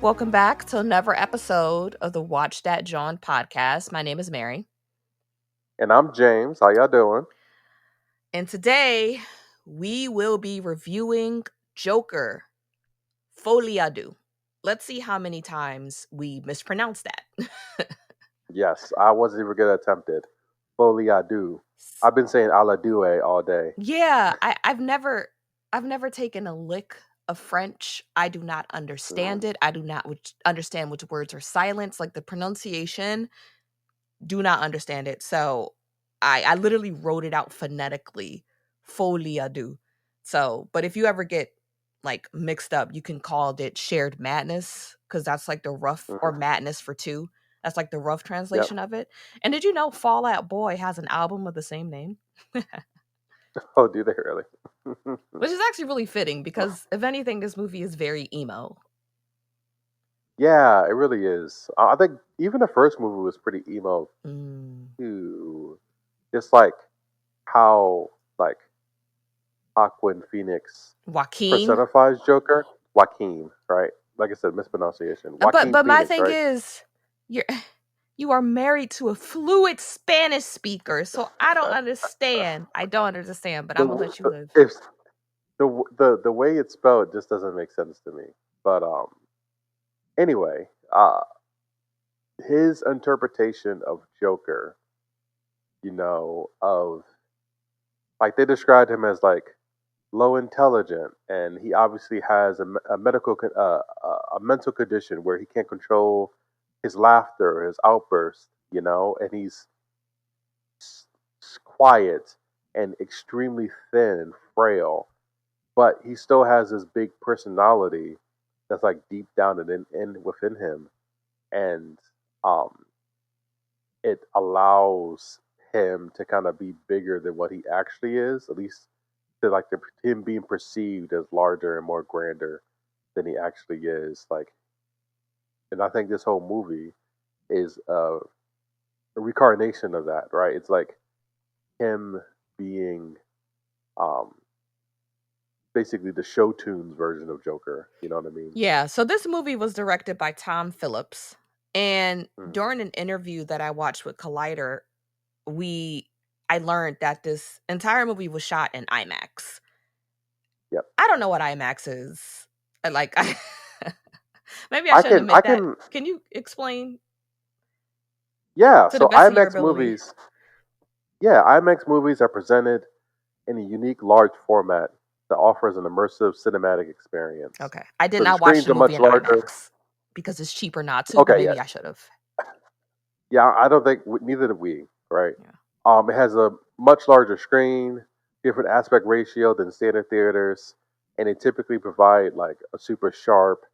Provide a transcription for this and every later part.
Welcome back to another episode of the Watch That John podcast. My name is Mary. And I'm James. How y'all doing? And today we will be reviewing Joker, Folie. Let's see how many times we mispronounce that. Yes, I wasn't even gonna attempt it. Folie à deux. I've been saying à la deux all day. Yeah, I've never taken a lick of French. I do not understand it. I do not understand which words are silenced. Like the pronunciation, do not understand it. So I literally wrote it out phonetically, Folie à deux. So, but if you ever get like mixed up, you can call it shared madness because that's like the rough, or Mhm. madness for two. That's like the rough Yep. translation of it. And did you know Fall Out Boy has an album of the same name? Oh, do they really? Which is actually really fitting because if anything, this movie is very emo. Yeah, it really is. I think even the first movie was pretty emo Mm. too. Just like how like Joaquin Phoenix Joaquin. personifies Joker. Joaquin, right? Like I said, mispronunciation. Joaquin But my Phoenix, thing right? is, you're you are married to a fluent Spanish speaker, so I don't understand. I don't understand, but I'm gonna let you live. If the way it's spelled just doesn't make sense to me. But anyway, his interpretation of Joker, of like they described him as like low intelligent, and he obviously has a mental condition where he can't control his laughter, his outburst, and he's quiet and extremely thin and frail, but he still has this big personality that's like deep down and in within him, and um, it allows him to kind of be bigger than what he actually is, at least to like him being perceived as larger and more grander than he actually is. Like, and I think this whole movie is a reincarnation of that, right? It's like him being um, basically the show tunes version of Joker. You know what I mean? Yeah, so this movie was directed by Tom Phillips, and Mm. during an interview that I watched with Collider, we I learned that this entire movie was shot in IMAX. Yep. I don't know what IMAX is. Like, maybe I I shouldn't can, I admit that. can, Can you explain yeah. to the So best of your ability? IMAX movies are presented in a unique large format that offers an immersive cinematic experience. Okay. I did So the not watch screens the are movie much in larger. IMAX because it's cheaper not to, but Okay, yeah, maybe I should have. yeah. I don't think neither did we, right? Yeah. It has a much larger screen, different aspect ratio than standard theaters, and they typically provide like a super sharp,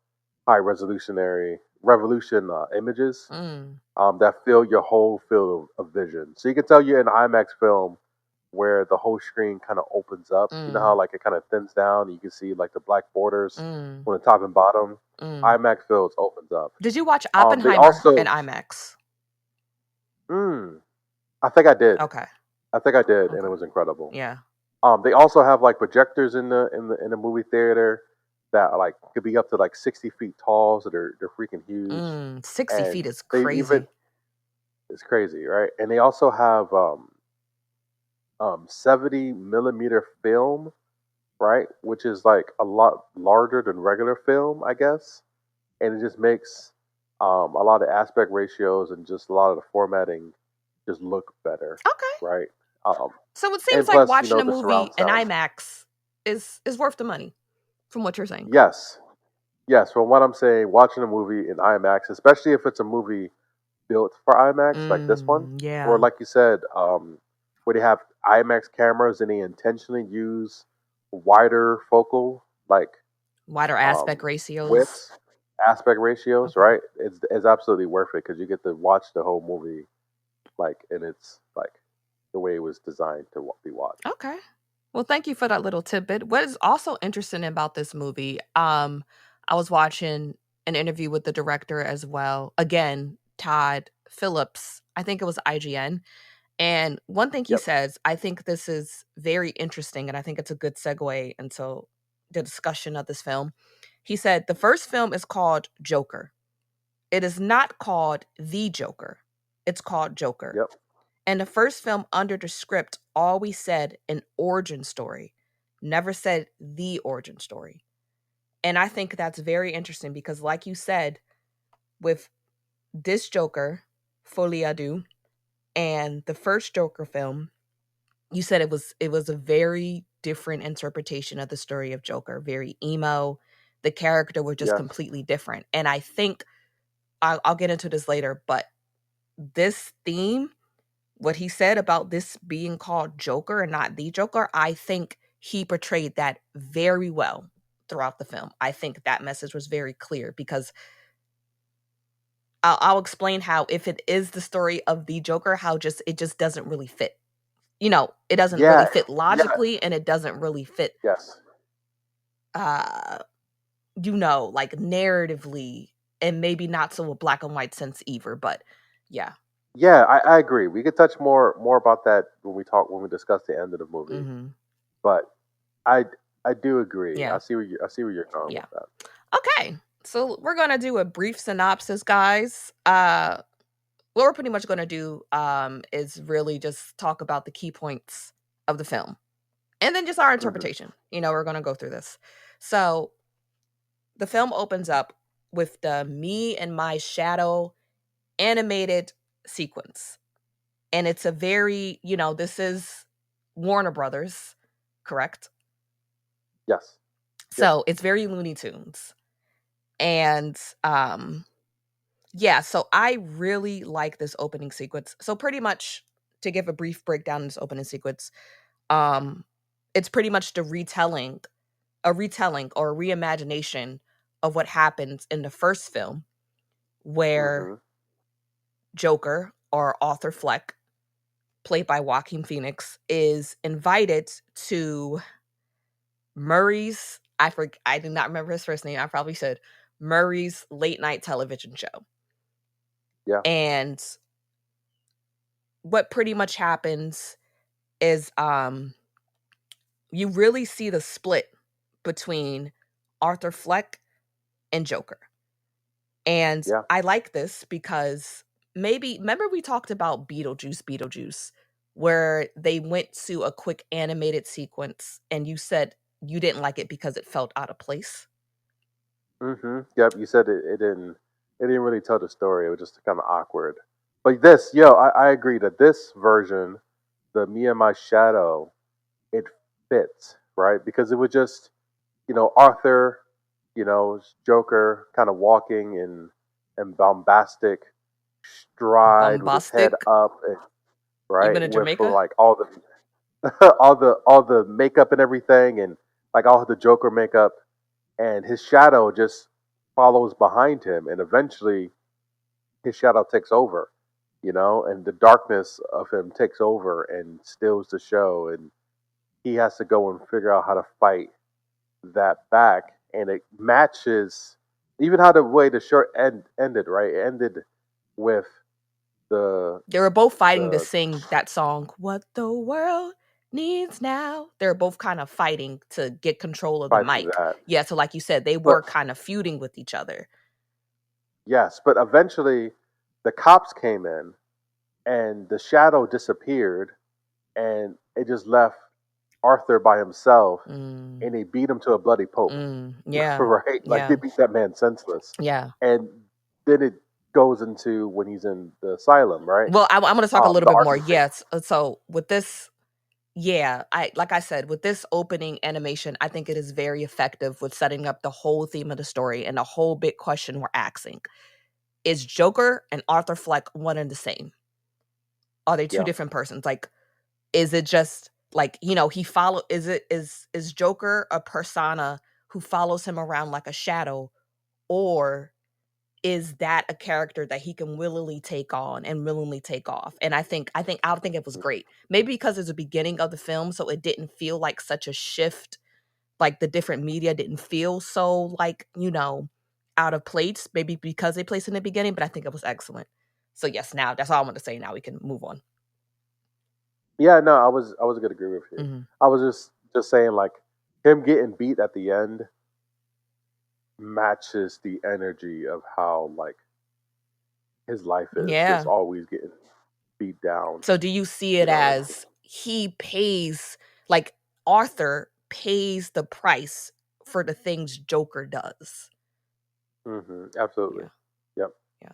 high resolutionary revolution images Mm. that fill your whole field of vision. So you can tell you're in an IMAX film where the whole screen kind of opens up. You know how Mm. like it kind of thins down, and you can see like the black borders Mm. on the top and bottom. Mm. IMAX films opens up. Did you watch They Oppenheimer in also, IMAX? mm, I think I did. Okay. I think I did, and it Okay. was incredible. Yeah. They also have like projectors in the movie theater that like could be up to like 60 feet tall, so they're freaking huge, 60 feet and is they even crazy. it's crazy, right? And they also have 70 millimeter film, right, which is like a lot larger than regular film, I guess, and it just makes a lot of aspect ratios and just a lot of the formatting just look better, Okay. right? Um, So it and seems like plus, watching a the movie surround in sound. IMAX is worth the money from what you're saying. Yes, yes. From what I'm saying, watching a movie in IMAX, especially if it's a movie built for IMAX like this one, or Yeah. like you said, where they have IMAX cameras and they intentionally use wider focal like Wider aspect um, ratios. widths, aspect ratios, Okay. right? It's absolutely worth it because you get to watch the whole movie like and it's like the way it was designed to be watched. Okay. Well, thank you for that little tidbit. What is also interesting about this movie, I was watching an interview with the director as well. Again, Todd Phillips. I think it was IGN. And one thing he Yep. says, I think this is very interesting, and I think it's a good segue into the discussion of this film. He said the first film is called Joker. It is not called The Joker. It's called Joker. Yep. And the first film under the script always said an origin story, never said the origin story. And I think that's very interesting because, like you said, with this Joker, Folie and the first Joker film, you said it was a very different interpretation of the story of Joker, very emo. The character was just Yes. completely different. And I think I'll get into this later, but this theme, what he said about this being called Joker and not the Joker, I think he portrayed that very well throughout the film. I think that message was very clear because I'll explain how if it is the story of the Joker, how just it just doesn't really fit. It doesn't really Yeah. fit Yeah. logically and it doesn't really fit Yes. uh like narratively and maybe not so a black and white sense either, but yeah. Yeah, I agree. We could touch more about that when we discuss the end of the movie. Mhm. But I I do agree. Yeah. I see where you're going Yeah. with that. Okay. So we're going to do a brief synopsis, guys. What we're pretty much going to do is really just talk about the key points of the film and then just our Hmm. interpretation. We're going to go through this. So the film opens up with the Me and My Shadow animated sequence. And it's a very, this is Warner Brothers, correct? Yes. Yep. So it's very Looney Tunes. And yeah, so I really like this opening sequence. So pretty much to give a brief breakdown in this opening sequence, um it's pretty much a retelling or a reimagination of what happens in the first film where Hmm. Joker or Arthur Fleck, played by Joaquin Phoenix, is invited to I do not remember his first name. I probably should. Murray's late night television show. Yeah. And what pretty much happens is you really see the split between Arthur Fleck and Joker. And Yeah. I like this because maybe remember we talked about Beetlejuice, where they went to a quick animated sequence and you said you didn't like it because it felt out of place. Yep. You said it didn't really tell the story. It was just kind of awkward. But this, yo, I agree that this version, the Me and My Shadow, it fits, right? Because it was just, Arthur, Joker kind of walking in bombastic stride with his head Bombastic, up, and, right, even in with Jamaica. like all the all the makeup and everything, and like all the Joker makeup, and his shadow just follows behind him, and eventually his shadow takes over, and the darkness of him takes over and steals the show, and he has to go and figure out how to fight that back, and it matches even how the way the short ended. Right, it ended with the They were both fighting to the sing that song, What the World Needs Now. They're both kind of fighting to get control of the fight for mic. that. Yeah, so like you said, they But were kind of feuding with each other. yes, but eventually the cops came in and the shadow disappeared, and it just left Arthur by himself, Mm, and they beat him to a bloody pulp. yeah, Right, like they yeah, beat that man senseless, yeah. and then it goes into when he's in the asylum, right? Well, I'm going to talk a little The bit more. Arkham City. Yes. So with this, yeah, like I said, with this opening animation, I think it is very effective with setting up the whole theme of the story and the whole big question we're asking. Is Joker and Arthur Fleck one and the same? Are they two Yeah. different persons? Like, is it just like, he follow is Joker a persona who follows him around like a shadow, or is that a character that he can willingly take on and willingly take off? And I think it was great. Maybe because it's the beginning of the film, so it didn't feel like such a shift. Like the different media didn't feel so like, out of place. Maybe because they placed in the beginning, but I think it was excellent. So yes, now that's all I want to say. Now we can move on. Yeah, no, I was gonna agree with you. Hmm. I was just saying like him getting beat at the end. matches the energy of how like his life is, just Yeah. always getting beat down. So do you see You it know what I mean? as he pays, like Arthur pays the price for the things Joker does? Absolutely. Yeah. Yep. Yeah.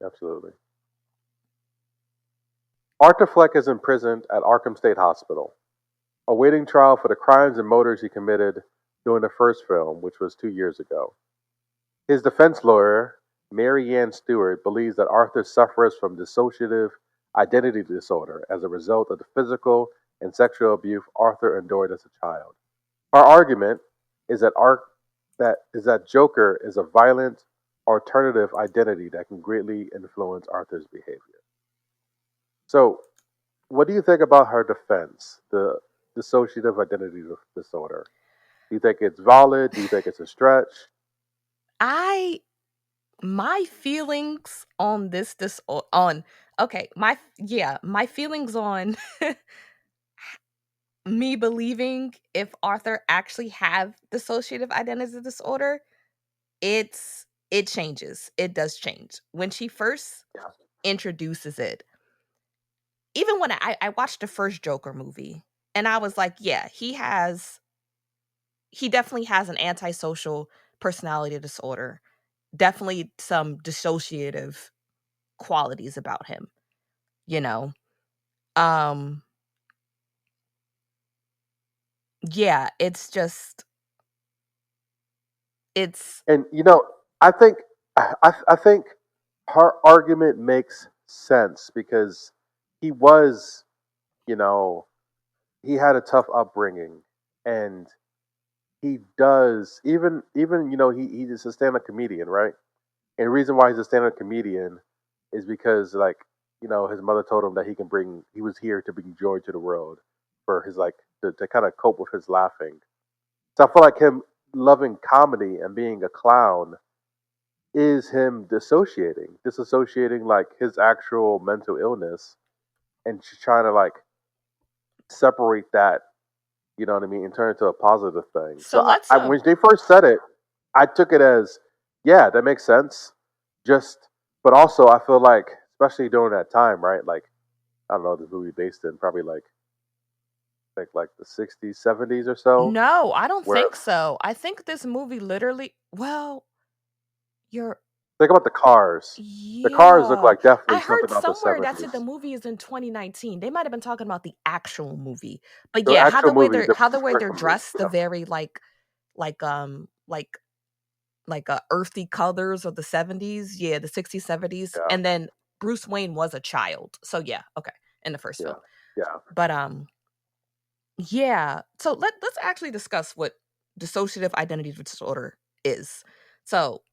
Absolutely. Arthur Fleck is imprisoned at Arkham State Hospital, awaiting trial for the crimes and murders he committed during the first film, which was 2 years ago. His defense lawyer, Mary Ann Stewart, believes that Arthur suffers from dissociative identity disorder as a result of the physical and sexual abuse Arthur endured as a child. Her argument is that Joker is a violent alternative identity that can greatly influence Arthur's behavior. So, what do you think about her defense, the dissociative identity disorder? Do you think it's valid? Do you think it's a stretch? I my feelings on on okay, my feelings on me believing if Arthur actually have dissociative identity disorder, it changes. It does change. When she first Yeah. introduces it, even when I watched the first Joker movie and I was like, yeah, he definitely has an antisocial personality disorder. Definitely some dissociative qualities about him, you know. Um yeah, it's just it's And I think I think her argument makes sense because he was, you know, he had a tough upbringing, and he does even he's a stand-up comedian, right? And the reason why he's a stand-up comedian is because like his mother told him that he was here to bring joy to the world for his like to kind of cope with his laughing. So I feel like him loving comedy and being a clown is him disassociating like his actual mental illness and just trying to like separate that, you know what I mean, and turn it to a positive thing. so So let's when they first said it, I took it as, yeah, that makes sense. Just, but also I feel like, especially during that time, right? Like, I don't know, the movie based in probably like the 60s, 70s or so, no, I don't where think so. I think this movie literally, well, you're think about the cars. The cars look yeah. like I definitely heard something out the somewhere that said the 70s. movie is in 2019. They might have been talking about the actual movie. But The yeah, actual movie, the how the way first they're movie. dressed, the very like um like earthy colors of the 70s, yeah, the 60s, 70s. Yeah, And then Bruce Wayne was a child. So yeah, okay, in the first yeah, film. yeah. But yeah. So let's actually discuss what dissociative identity disorder is. So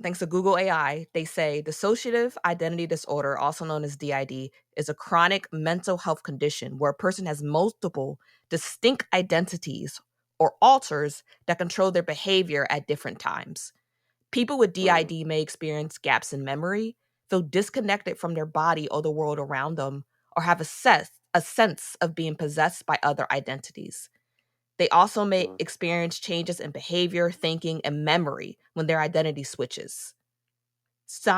thanks to Google AI, they say dissociative identity disorder, also known as DID, is a chronic mental health condition where a person has multiple distinct identities or alters that control their behavior at different times. People with Mm, DID may experience gaps in memory, feel disconnected from their body or the world around them, or have a sense of being possessed by other identities. They also may mm, experience changes in behavior, thinking, and memory when their identity switches.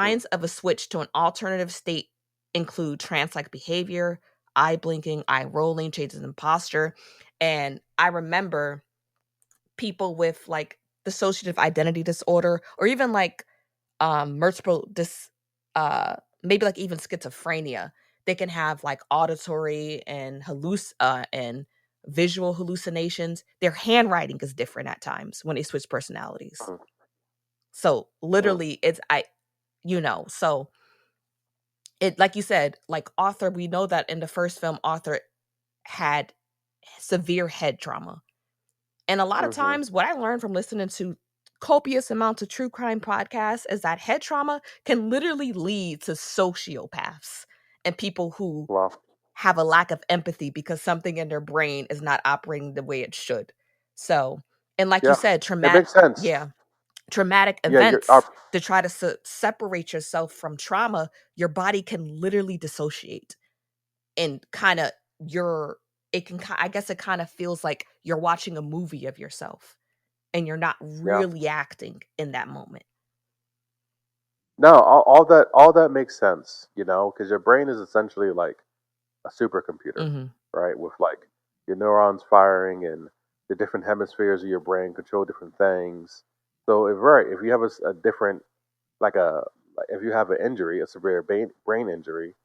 mm, Signs of a switch to an alternative state include trance like behavior, eye blinking, eye rolling, changes in posture. And I remember people with like dissociative identity disorder or even like multiple maybe like even schizophrenia. They can have like auditory and and visual hallucinations. Their handwriting is different at times when they switch personalities. mm, So mm, literally it's I so it, like you said, like Arthur, we know that in the first film Arthur had severe head trauma. And a lot of mhm. times what I learned from listening to copious amounts of true crime podcasts is that head trauma can literally lead to sociopaths and people who Wow. have a lack of empathy because something in their brain is not operating the way it should. So, and like you Yeah, said, it makes sense. traumatic Yeah, events to try to separate yourself from trauma, your body can literally dissociate and kind of your it can I guess it kind of feels like you're watching a movie of yourself. and you're not Yeah. really acting in that moment. No, all that makes sense, you know, because your brain is essentially like a supercomputer, Mhm. right? With like your neurons firing and the different hemispheres of your brain control different things. So if you have a different like a like if you have an injury, a severe brain injury,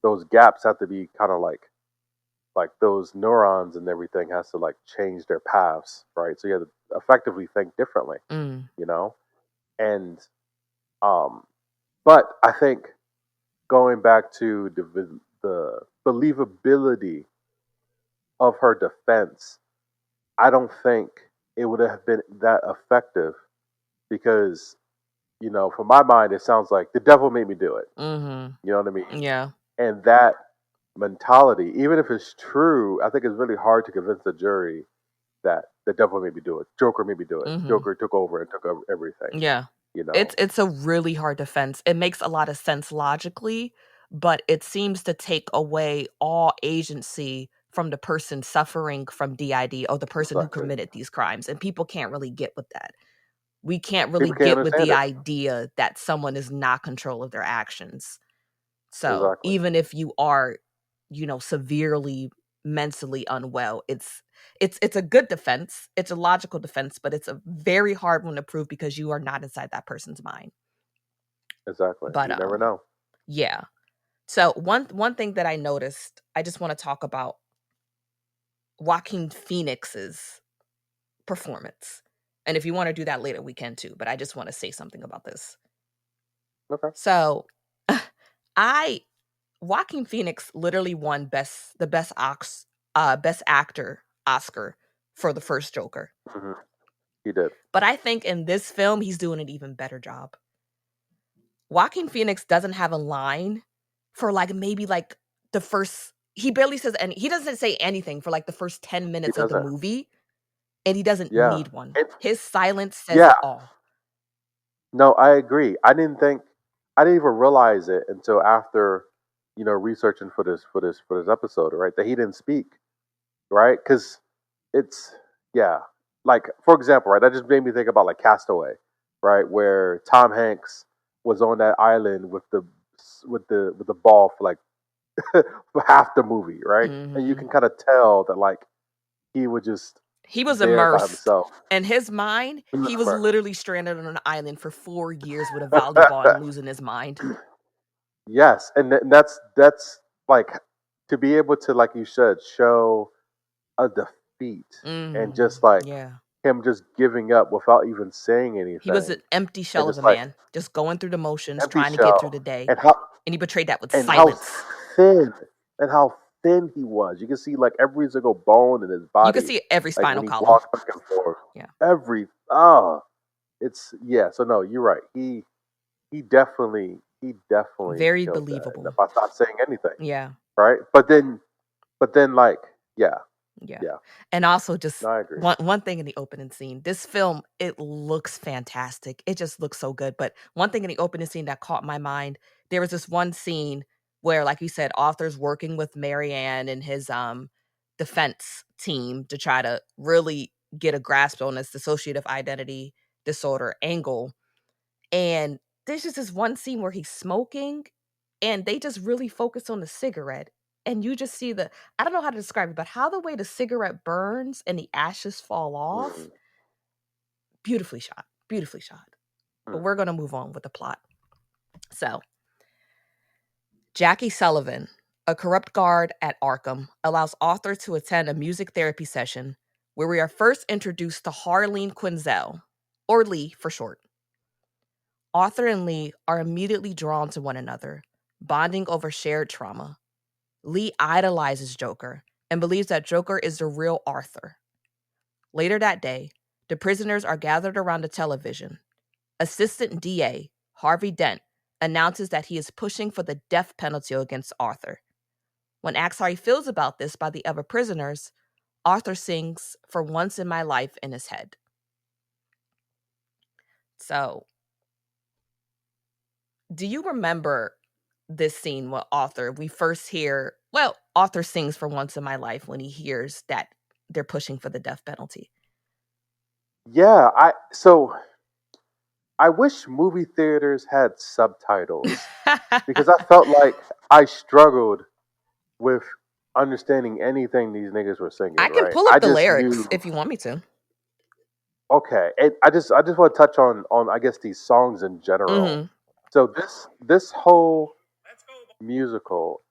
those gaps have to be kind of like those neurons and everything has to like change their paths, right? So you have to effectively think differently, Mm. you know? And um but I think going back to the believability of her defense, I don't think it would have been that effective because, you know, from my mind, it sounds like the devil made me do it. Mhm. You know what I mean? Yeah. And that mentality, even if it's true, I think it's really hard to convince the jury that the devil made me do it. Joker made me do it. Mhm. Joker took over and took over everything. Yeah. You It's know, it's a really hard defense. It makes a lot of sense logically, but it seems to take away all agency from the person suffering from DID or the person who exactly. committed these crimes, and people can't really get with that. We can't really People can't get with understand the it. idea that someone is not control of their actions. So, Exactly. even if you are, severely mentally unwell, it's a good defense. It's a logical defense, but it's a very hard one to prove because you are not inside that person's mind. Exactly. But You never know. yeah. So one thing that I noticed, I just want to talk about Joaquin Phoenix's performance. And if you want to do that later, we can too. But I just want to say something about this. Okay. So I Joaquin Phoenix literally won best actor Oscar for the first Joker. Hmm. He did. But I think in this film he's doing an even better job. Joaquin Phoenix doesn't have a line for like maybe like the first he barely says any he doesn't say anything for like the first 10 He minutes of the doesn't. movie, and he doesn't Yeah. need one. And His silence says yeah, it all. no, I agree. I didn't even realize it until after, you know, researching for this episode, right? That he didn't speak, right? Because it's yeah, like for example, right? That just made me think about like Castaway, right? Where Tom Hanks was on that island with the ball for like for half the movie, right? And you Mhm. can kind of tell that like he was just He was there by immersed. himself. In his mind, He was he was immersed. literally stranded on an island for 4 years with a volleyball and losing his mind. Yes, and that's like to be able to, like you said, show a defeat and Mhm. just like Yeah. him just giving up without even saying He was an anything, empty and shell of a just like man, just going through the motions, empty trying to get through shell, the day, and how and he betrayed that with and how silence. thin and how thin he was. You can see like every single bone in his You could body, see every like spinal when he column. walks back and forth. Yeah. Every it's yeah. So no, you're right. He definitely Very killed that, and believable. by not saying anything, Yeah. right? But then, like, yeah, Yeah. yeah. And also No, just I agree. one thing in the opening scene. This film, it looks fantastic. It just looks so good. But one thing in the opening scene that caught my mind, there was this one scene where, like you said, Arthur's working with Marianne and his defense team to try to really get a grasp on this dissociative identity disorder angle. And there's just this one scene where he's smoking and they just really focus on the cigarette. And you just see I don't know how to describe it, but how the way the cigarette burns and the ashes fall off, Mm, beautifully shot, beautifully shot. But mm, we're going to move on with the plot. So, Jackie Sullivan, a corrupt guard at Arkham, allows Arthur to attend a music therapy session where we are first introduced to Harleen Quinzel, or Lee for short. Arthur and Lee are immediately drawn to one another, bonding over shared trauma. Lee idolizes Joker and believes that Joker is the real Arthur. Later that day, the prisoners are gathered around the television. Assistant DA, Harvey Dent, announces that he is pushing for the death penalty against Arthur. When asked how he feels about this by the other prisoners, Arthur sings For Once in My Life in his head. So, do you remember this scene with Arthur? We first hear, well, Arthur sings For Once in My Life when he hears that they're pushing for the death penalty. Yeah, I wish movie theaters had subtitles because I felt like I struggled with understanding anything these niggas were singing, I can right? pull I up the just lyrics knew if you want me to. okay. And I just want to touch on I guess these songs in general. Mhm. So this whole musical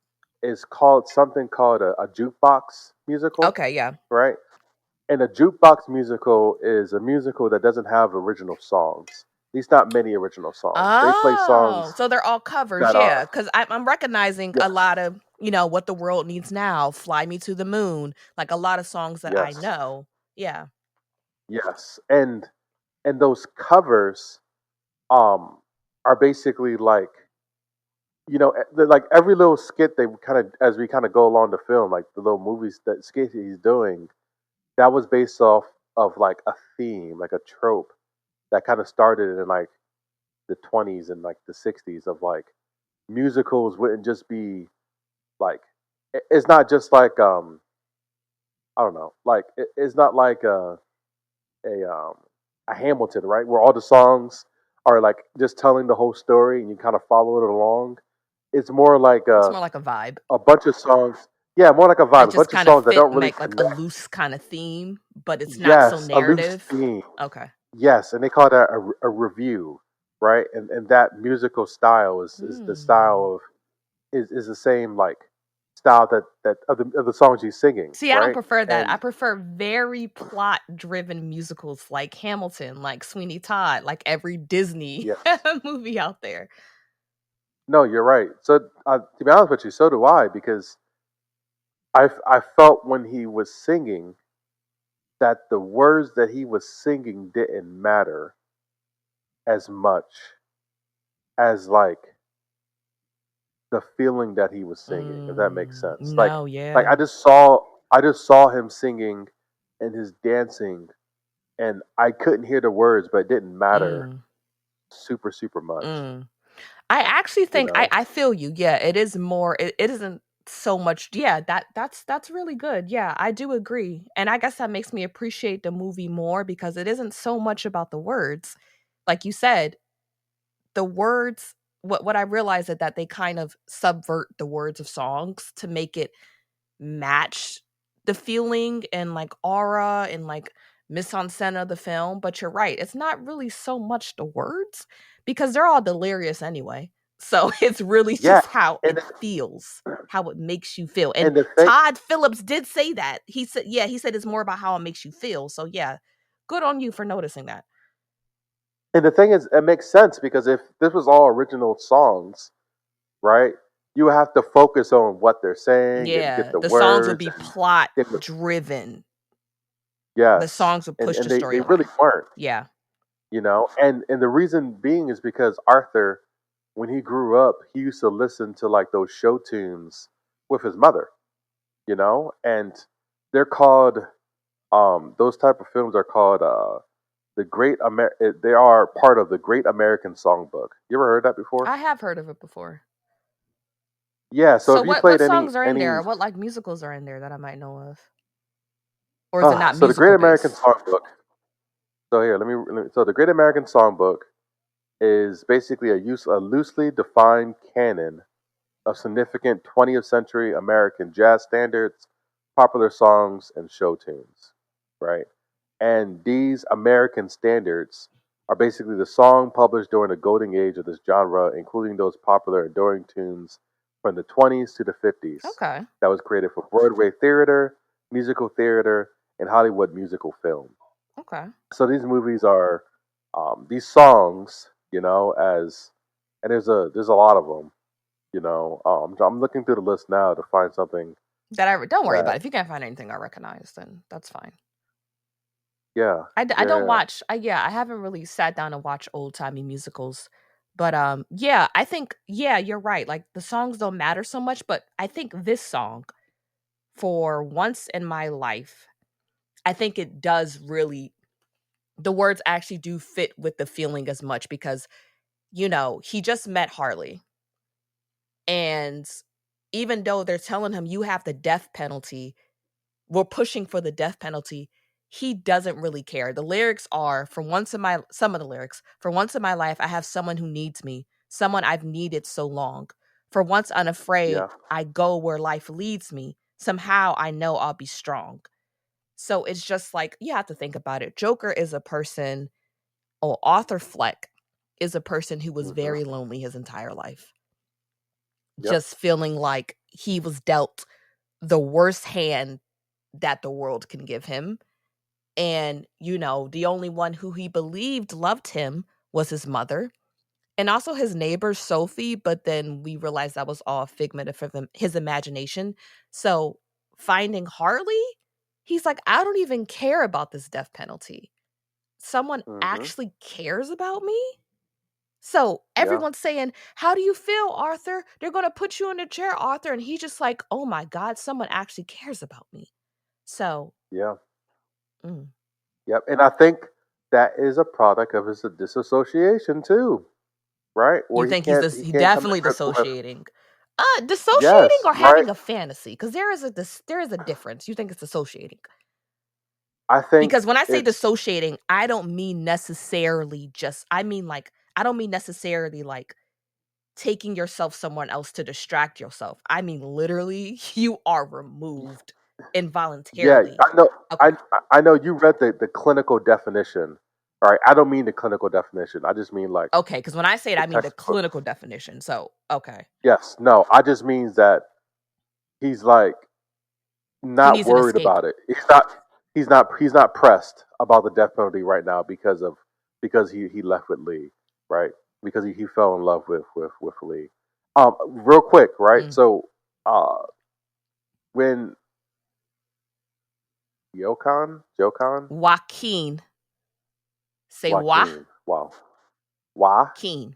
is called something called a jukebox musical, Okay, yeah. right? And a jukebox musical is a musical that doesn't have original songs. At least not many original songs. They play Oh, songs so they're all covers, that yeah. are Because I'm recognizing a yes, lot of, What the World Needs Now, Fly Me to the Moon, like a lot of songs that I yes, know. Yeah. yes, and those covers um are basically like like every little skit they kind of as we kind of go along the film, like the little movies that skit he's doing, that was based off of like a theme, like a trope that kind of started in like the 20s and like the 60s of like musicals wouldn't just be like it's not just like I don't know, like it's not like a um a Hamilton, right? Where all the songs are like just telling the whole story and you kind of follow it along. It's more like It's more like a vibe. a bunch of songs. Yeah, more like a That vibe. A just bunch of kind of songs that fit don't and really make like a connect. loose kind of theme, but it's not so Yes, a loose narrative. theme. Okay. Yes, and they call that a review, right? And that musical style is the Hmm. style of is the same like style that of the songs he's singing, See, I don't right? prefer that. I And prefer very plot-driven musicals like Hamilton, like Sweeney Todd, like every Disney yes, movie out there. no, you're right. So to be honest with you, so do I because I felt when he was singing that the words that he was singing didn't matter as much as like the feeling that he was singing, if that makes sense. No, Like yeah. I just saw him singing and his dancing and I couldn't hear the words, but it didn't matter Mm, super much, mm. I actually you think I know. I feel you. Yeah, it is more it isn't so much yeah, that's really good. Yeah, I do agree. And I guess that makes me appreciate the movie more because it isn't so much about the words. Like you said, the words what I realized is that they kind of subvert the words of songs to make it match the feeling and like aura and like mise en scène of the film. But you're right, it's not really so much the words because they're all delirious anyway. So it's really Yeah. just how And it feels, how it makes you feel. And and the thing Todd Phillips did say that. He said, yeah, he said it's more about how it makes you feel. So yeah, good on you for noticing that. and the thing is it makes sense because if this was all original songs, right? You have to focus on what they're saying and get Yeah, the the songs would words be and plot they would driven. The yes. songs would push And the they really storyline. weren't. Yeah. And the reason being is because Arthur, when he grew up, he used to listen to like those show tunes with his mother, and they're called those type of films are called they are part of the Great American Songbook. You ever heard that before? I have heard of it before. Yeah, so So if you what played songs are in any there? What like musicals are in there that I might know of? Or is it not so the musical Great American based? Songbook. So here, so the Great American Songbook is basically a loosely defined canon of significant 20th century American jazz standards, popular songs, and show tunes, right? And these American standards are basically the song published during the golden age of this genre, including those popular enduring tunes from the 20s to the 50s Okay. that was created for Broadway theater, musical theater, and Hollywood musical film. Okay. So these movies are these songs, as and there's a lot of them, I'm looking through the list now to find something That I don't worry about that it. If you can't find anything I recognize, then that's fine. yeah, I yeah, don't yeah. watch. I haven't really sat down and watched old timey musicals, but yeah, I think yeah, you're right. Like the songs don't matter so much, but I think this song for once in my life, I think it does really. The words actually do fit with the feeling as much because he just met Harley. And even though they're telling him you have the death penalty, we're pushing for the death penalty, he doesn't really care. The lyrics are, for once in my some of the lyrics, for once in my life I have someone who needs me, someone I've needed so long. For once unafraid, Yeah. I go where life leads me. Somehow I know I'll be strong. So it's just like you have to think about it. Joker is a person, or Arthur Fleck is a person who was Hmm. very lonely his entire life. Yep. Just feeling like he was dealt the worst hand that the world can give him. And, the only one who he believed loved him was his mother and also his neighbor, Sophie. But then we realized that was all a figment of his imagination. So finding Harley, he's like, I don't even care about this death penalty. Someone Hmm. actually cares about me. So Yeah. everyone's saying, how do you feel, Arthur? They're going to put you in a chair, Arthur. And he's just like, oh my God, someone actually cares about me. So, Yeah. mm. Yep. And I think that is a product of his disassociation too, right? You Where he think can't he he can't come to definitely grips with. dissociating. Dissociating Yes, or right. having a fantasy? Because there is a difference. You think it's dissociating. I think Because when I say it's dissociating, I don't mean necessarily I mean like I don't mean necessarily like taking yourself somewhere else to distract yourself. I mean literally you are removed yeah. involuntarily. I know. Okay. I I know you read the clinical definition. Right. I don't mean the clinical definition. I just mean like Okay, because when I say it, the I mean the textbook. clinical definition. So, okay. Yes. No. I just means that he's like He not needs an worried escape. about it. He's not pressed about the death penalty right now because he left with Lee, right? Because he fell in love with Lee. Real quick, right? Mm. So when Jokan, Joaquin. Say Joaquin, wow, Wa Joaquin.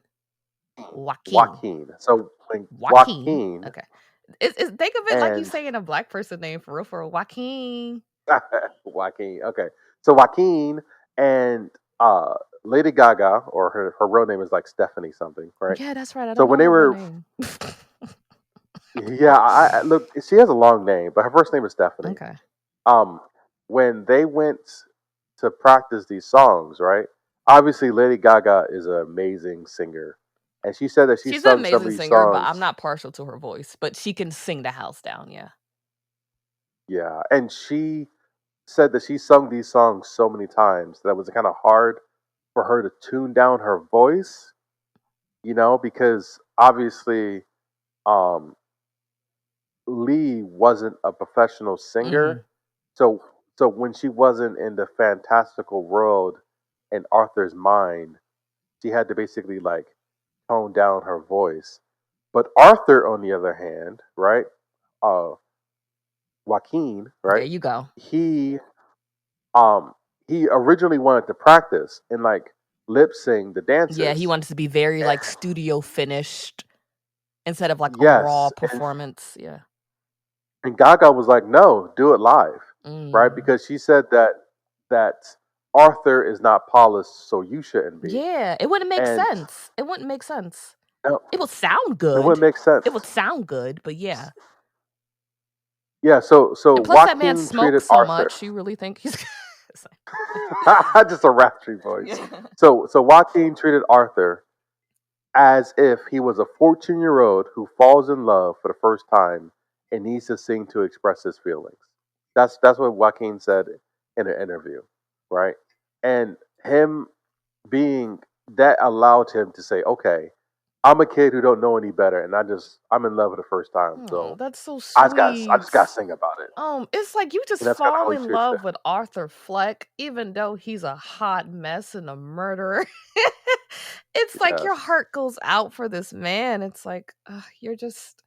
Joaquin. Joaquin. So when Joaquin. Joaquin Okay. Think of it like you and saying a black person name for real, for Joaquin. Joaquin. Okay, so Joaquin and uh, Lady Gaga, or her real name is like Stephanie something, right? Yeah, that's right. I So don't know when they her real were, name. yeah, I look, she has a long name, but her first name is Stephanie. Okay. Um, when they went to practice these songs, right? Obviously, Lady Gaga is an amazing singer, and she said that she She's an sung some of amazing these singer, but I'm songs. not partial to her voice. But she can sing the house down, yeah. Yeah, and she said that she sung these songs so many times that it was kind of hard for her to tune down her voice, because obviously um, Lee wasn't a professional Hmm. singer. So when she wasn't in the fantastical world in Arthur's mind, she had to basically like tone down her voice. But Arthur, on the other hand, right? Uh, Joaquin, There right? you go. He um he originally wanted to practice and like lip sing the Yeah, he dances. wanted to be very like studio finished instead of like a raw Yes, performance. Yeah. and Gaga was like, "No, do it live," right? Mm. Because she said that Arthur is not polished, so you shouldn't be. Yeah, it wouldn't make And sense. It wouldn't make sense. no, It would sound it wouldn't good. make sense. It would sound good, but yeah. Yeah, so And plus, that man Joaquin treated smokes so Arthur much. You really think he's? just a raspy voice. Yeah. So Joaquin treated Arthur as if he was a 14-year-old who falls in love for the first time and needs to sing to express his feelings. That's what Joaquin said in an interview, right? And him being that allowed him to say, "Okay, I'm a kid who don't know any better, and I'm in love for the first time, Oh, so that's so I just got to sweet. sing about it." It's like you just And that's kind of fall how he in treats love with Arthur Fleck, even though he's a hot mess and a murderer. It's like your Yes. heart goes out for this man. It's like you're Does just.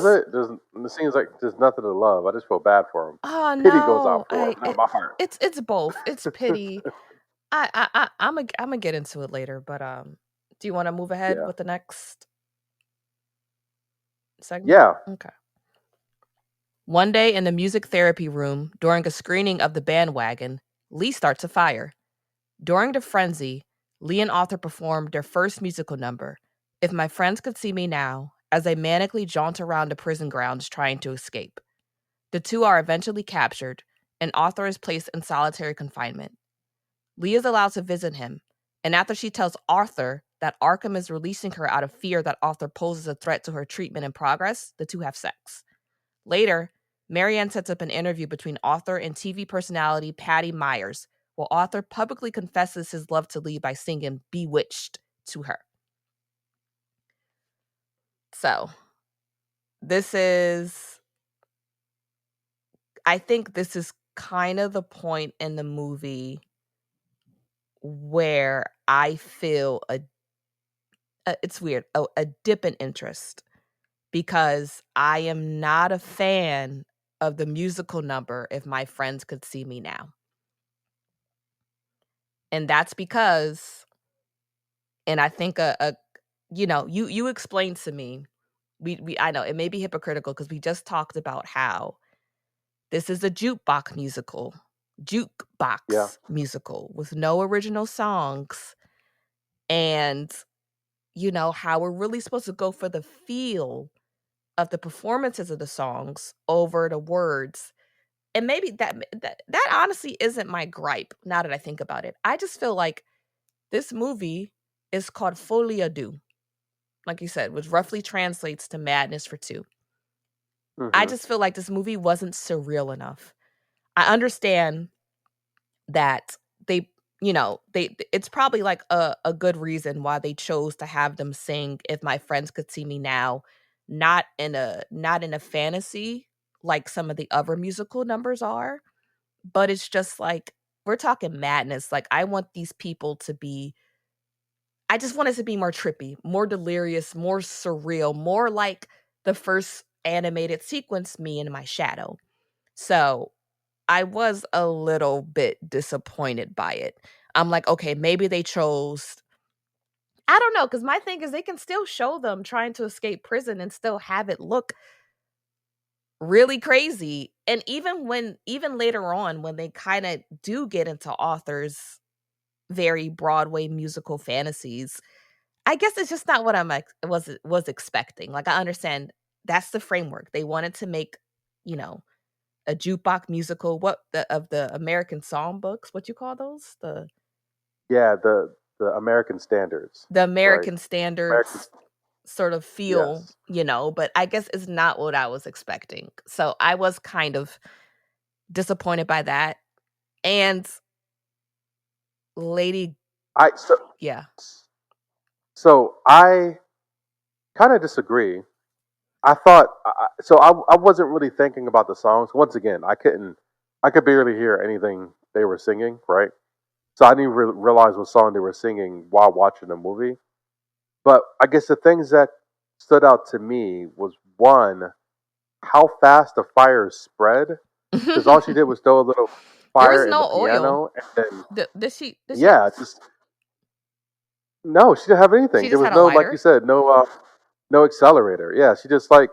it? It seems like there's nothing to love. I just feel bad for him. Oh Pity goes no, out for him, not my heart. it's both. It's pity. I'm gonna get into it later, but do you want to move ahead Yeah. with the next segment? Yeah. Okay. One day in the music therapy room, during a screening of The Bandwagon, Lee starts a fire. During the frenzy, Lee and Arthur performed their first musical number, If My Friends Could See Me Now, as they manically jaunt around the prison grounds trying to escape. The two are eventually captured, and Arthur is placed in solitary confinement. Lee is allowed to visit him, and after she tells Arthur that Arkham is releasing her out of fear that Arthur poses a threat to her treatment and progress, the two have sex. Later, Marianne sets up an interview between Arthur and TV personality Patty Myers, while Arthur publicly confesses his love to Lee by singing Bewitched to her. So, I think this is kind of the point in the movie where I feel it's weird, a dip in interest, because I am not a fan of the musical number If My Friends Could See Me Now. And that's because, and I think you explained to me, I know it may be hypocritical because we just talked about how this is a Yeah. jukebox musical with no original songs, and how we're really supposed to go for the feel of the performances of the songs over the words. And maybe that honestly isn't my gripe now that I think about it. I just feel like this movie is called Folie Deux, like you said, which roughly translates to Madness for Two. I Hmm. just feel like this movie wasn't surreal enough. I understand that they it's probably like a good reason why they chose to have them sing If My Friends Could See Me Now, not in a fantasy like some of the other musical numbers are, but it's just like we're talking madness. Like I just want it to be more trippy, more delirious, more surreal, more like the first animated sequence, Me and My Shadow. So I was a little bit disappointed by it. I'm like, okay, maybe they chose. I don't know, because my thing is they can still show them trying to escape prison and still have it look really crazy. And even later on, when they kind of do get into authors' very Broadway musical fantasies, I guess it's just not what was expecting. Like I understand that's the framework. They wanted to make, you know, a jukebox musical, of the American songbooks, what you call those? Yeah, the American standards, The right? American American, standards sort of feel, yes. but I guess it's not what I was expecting. So I was kind of disappointed by that. And Lady I so yeah. so I kind of disagree. I thought so. I wasn't really thinking about the songs. Once again, I could barely hear anything they were singing, right? So I didn't realize what song they were singing while watching the movie. But I guess the things that stood out to me was one, how fast the fire spread. Because all she did was throw a little There was fire in the no oil. piano, and then Did she yeah, just no, she didn't have anything. she There just was had a no, like you lighter? said, no accelerator. Yeah, she just like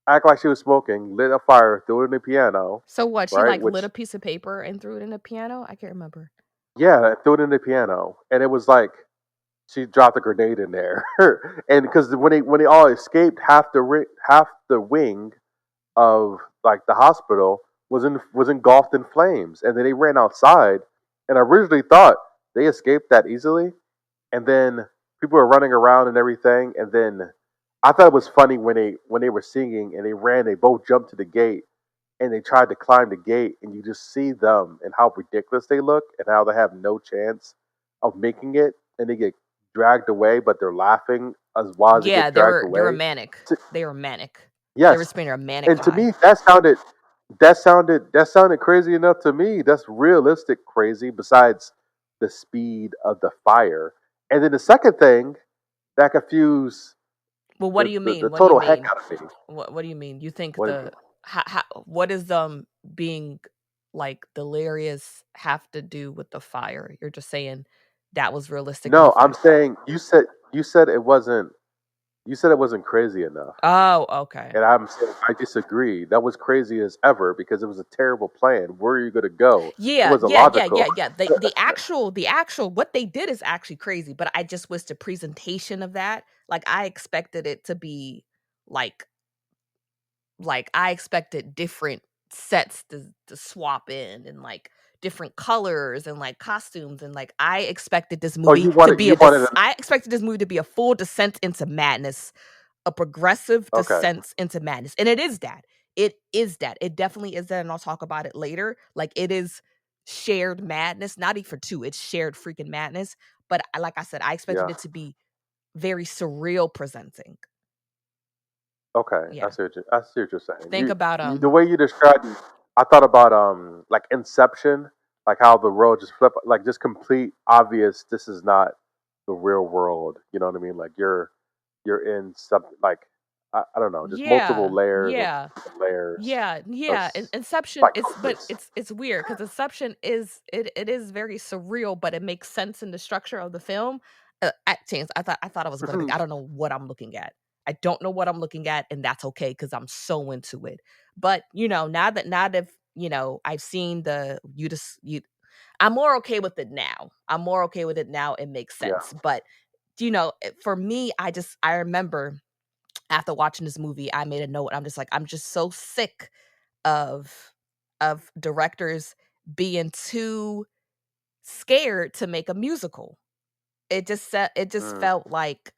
act like she was smoking, lit a fire, threw it in the piano, So what? She right? like lit Which a piece of paper and threw it in the piano? I can't remember. yeah, threw it in the piano, and it was like she dropped a grenade in there, and because when they all escaped, half the wing of like the hospital was engulfed in flames, and then they ran outside, and I originally thought they escaped that easily, and then people were running around and everything, and then I thought it was funny when they were singing and they ran, they both jumped to the gate and they tried to climb the gate, and you just see them and how ridiculous they look and how they have no chance of making it, and they get dragged away, but they're laughing as while they Yeah, get they dragged were they were away. manic. To, They were manic. They were yes, spinning a manic and to high. me that sounded crazy enough to me. That's realistic crazy. Besides the speed of the fire, and then the second thing that confused Well, what do you the mean? What do you total heck mean? out of me. What do you mean? You think What the what is being like delirious have to do with the fire? You're just saying that was realistic no, enough for I'm the saying you said it wasn't you said it wasn't crazy enough. Oh, okay. And I'm saying I disagree. That was crazy as ever because it was a terrible plan. Where are you going to go? It Yeah, was yeah, yeah, illogical. yeah, yeah. The actual what they did is actually crazy, but I just wish the presentation of that, like I expected it to be like I expected different sets to swap in and like different colors and like costumes and like I expected this Oh, movie to be I expected this movie to be a full descent into madness, a progressive okay, descent into madness. And it is that. It is that. It definitely is that. And I'll talk about it later. Like it is shared madness, not even for two, it's shared freaking madness. But like I said, I expected yeah, it to be very surreal presenting. okay. Yeah. I see what you're saying. Think about The way you described it, I thought about like Inception, like how the road just flip, like just complete obvious. This is not the real world. You know what I mean? Like you're in something like I don't know, just multiple yeah, layers of yeah. layers Yeah, of yeah, and Inception is but psychosis. it's weird because Inception is it is very surreal, but it makes sense in the structure of the film. At James, I thought I was gonna be I don't know what I'm looking at. I don't know what I'm looking at, and that's okay because I'm so into it. But now that I've seen the you just you I'm more okay with it now. I'm more okay with it now. It makes Yeah. sense. But for me, I remember after watching this movie, I made a note. I'm just like, I'm just so sick of directors being too scared to make a musical. It just Mm, felt like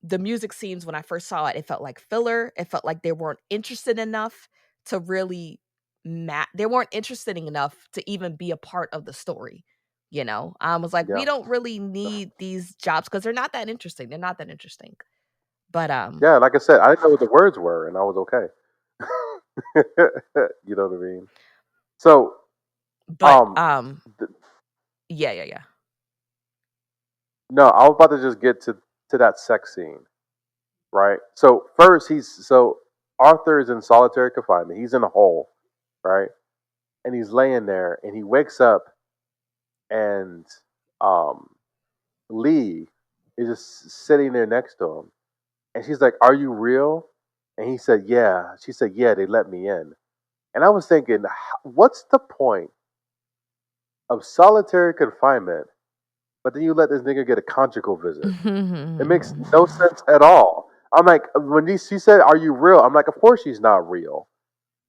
the music scenes when I first saw it, it felt like filler. It felt like they weren't interested enough to really they weren't interested enough to even be a part of the story. I was like, we yeah. don't really need these jobs because they're not that interesting. They're not that interesting. But Yeah, like I said, I didn't know what the words were, and I was okay. You know what I mean? So, but um, th- yeah, yeah, yeah. no, I was about to just get to that sex scene, right? So first, so Arthur is in solitary confinement. He's in a hole, right? And he's laying there, and he wakes up, and um, Lee is just sitting there next to him, and she's like, "Are you real?" And he said, "Yeah." She said, "Yeah, they let me in." And I was thinking, what's the point of solitary confinement, but then you let this nigga get a conjugal visit? It makes no sense at all. I'm like, she said, "Are you real?" I'm like, of course she's not real.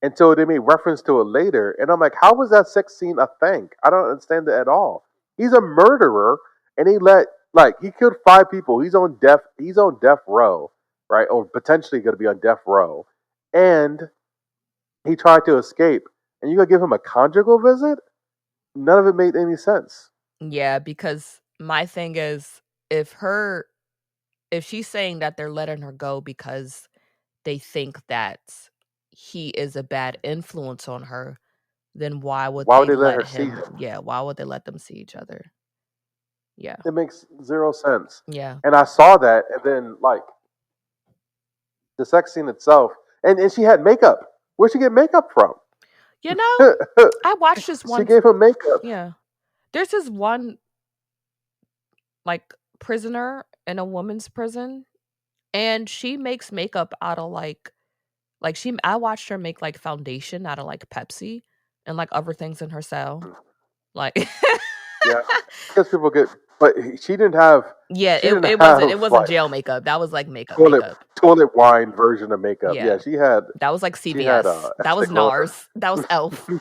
Until they made reference to it later, and I'm like, how was that sex scene a thing? I don't understand it at all. He's a murderer, and he killed 5 people. He's on death row, right, or potentially going to be on death row, and he tried to escape, and you gonna give him a conjugal visit? None of it made any sense. Yeah, because my thing is if her if she's saying that they're letting her go because they think that he is a bad influence on her, then why would Why would they they let let her see him him? yeah, why would they let them see each other? Yeah. It makes zero sense. Yeah. And I saw that, and then like the sex scene itself, and she had makeup. Where'd she get makeup from? You know, I watched this She one gave him makeup. yeah. There's this one like prisoner in a woman's prison and she makes makeup out of like she I watched her make like foundation out of like Pepsi and like other things in her cell. Like Yeah, because people get, but yeah, she didn't it have wasn't like jail makeup. That was like makeup toilet makeup. toilet wine version of makeup. Yeah, Yeah. That was like she had CVS. That Estee was Lauder. NARS. That was Elf.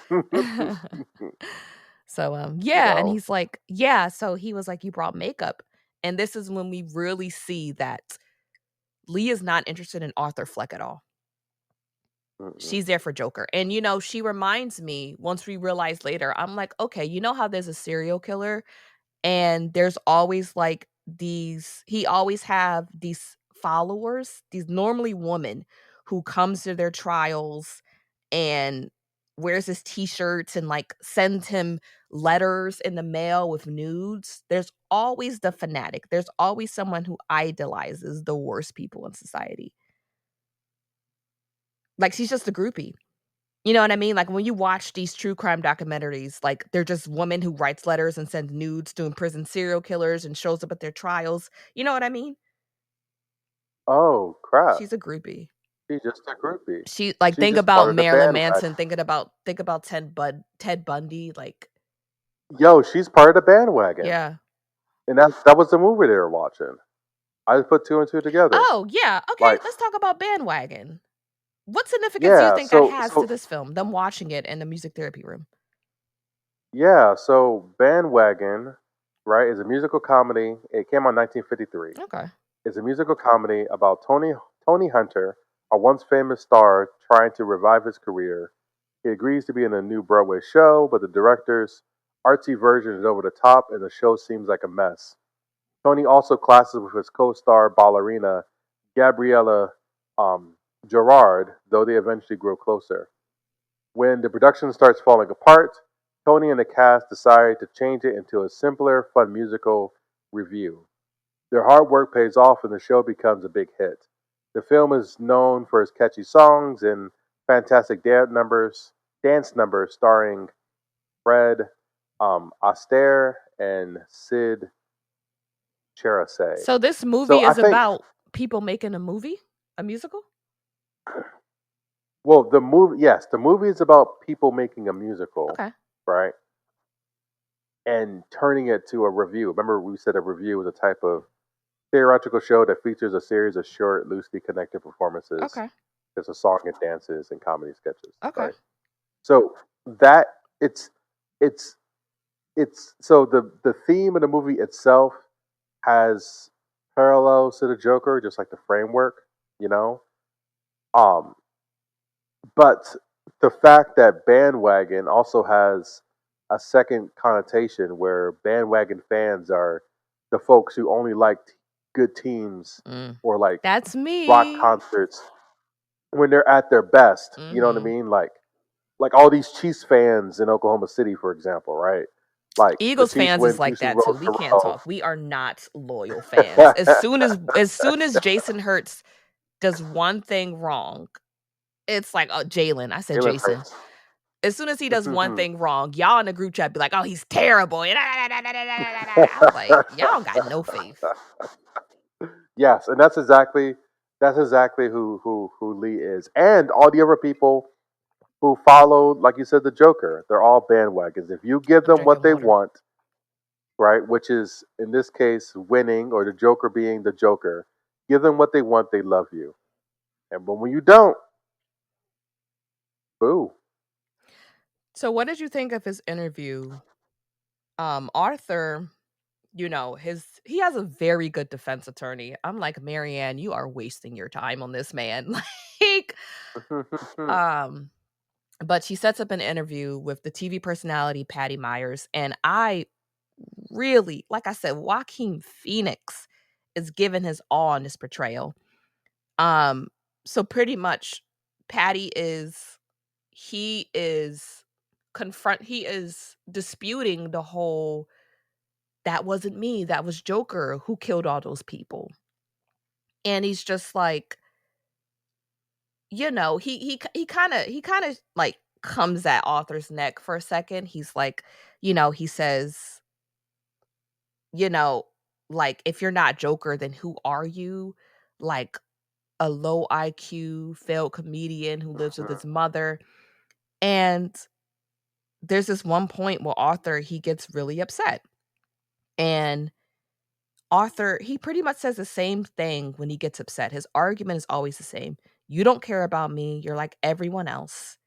So You yeah, and know. he's like, yeah, so he was like, you brought makeup. And this is when we really see that Lee is not interested in Arthur Fleck at all. Mm-mm. She's there for Joker. And she reminds me once we realize later, I'm like, okay, you know how there's a serial killer and there's always like he always have these followers, these normally women who comes to their trials and wears his t-shirts and like sends him letters in the mail with nudes. There's always the fanatic. There's always someone who idolizes the worst people in society. Like she's just a groupie. You know what I mean? Like when you watch these true crime documentaries, like they're just women who writes letters and sends nudes to imprisoned serial killers and shows up at their trials. You know what I mean? Oh crap! She's a groupie. She's just a groupie. She like She's think just part about of the Marilyn bandwagon. Manson, think about Ted Bundy, like Yo, she's part of the bandwagon, yeah. and that was the movie they were watching. I just put two and two together. Oh yeah, okay. Like, Let's talk about bandwagon. What significance do you Yeah, think that so has to so this film, them watching it in the music therapy room? yeah, so Bandwagon, right, is a musical comedy. It came out in 1953. Okay. It's a musical comedy about Tony Hunter, a once famous star trying to revive his career. He agrees to be in a new Broadway show, but the director's artsy version is over the top and the show seems like a mess. Tony also clashes with his co-star ballerina Gabriella um, Gerard, though they eventually grow closer. When the production starts falling apart, Tony and the cast decide to change it into a simpler, fun musical review. Their hard work pays off and the show becomes a big hit. The film is known for its catchy songs and fantastic dance numbers starring Fred Astaire and Sid Cherase. So this So movie I is think, about people making a movie? A musical? well, the movie, yes, the movie is about people making a musical, Okay. right? And turning it to a review. Remember, we said a review is a type of theatrical show that features a series of short, loosely connected performances. Okay. There's a song and dances and comedy sketches, Okay. right? So that it's it's so the theme of the movie itself has parallels to the Joker, just like the framework, you know. Um, but the fact that bandwagon also has a second connotation where bandwagon fans are the folks who only like good teams Mm. or like That's rock me. concerts when they're at their best. You know what I Mhm. mean? Like all these Chiefs fans in Oklahoma City, for example, right? Like the Eagles Chiefs fans is win two like Super that too. Bowls We in can't a talk. We are not loyal fans. As soon as Jason Hurts does one thing wrong, it's like, oh, Jalen. I said Jalen Jason. Hurts. As soon as he does one thing wrong, y'all in the group chat be like, "Oh, he's terrible." I was like, "Y'all got no faith." Yes, and that's exactly who Lee is, and all the other people who followed, like you said, the Joker. They're all bandwagons. If you give I'm them what drinking they water. want, right, which is in this case winning or the Joker being the Joker, give them what they want, they love you. And when you don't, boo. So, what did you think of his interview? Arthur, he has a very good defense attorney. I'm like, Marianne, you are wasting your time on this man. Like, um, but she sets up an interview with the TV personality Patty Myers, and I really, like I said, Joaquin Phoenix is giving his all in this portrayal. Um, so pretty much, Patty is he is he is disputing the whole that wasn't me, that was Joker who killed all those people. And he's just like, he kind of like comes at Arthur's neck for a second. He's like, he says, you know, like, if you're not Joker, then who are you? Like, a low IQ failed comedian who lives with his mother. And there's this one point where Arthur, he gets really upset. And Arthur, he pretty much says the same thing when he gets upset. His argument is always the same. You don't care about me. You're like everyone else.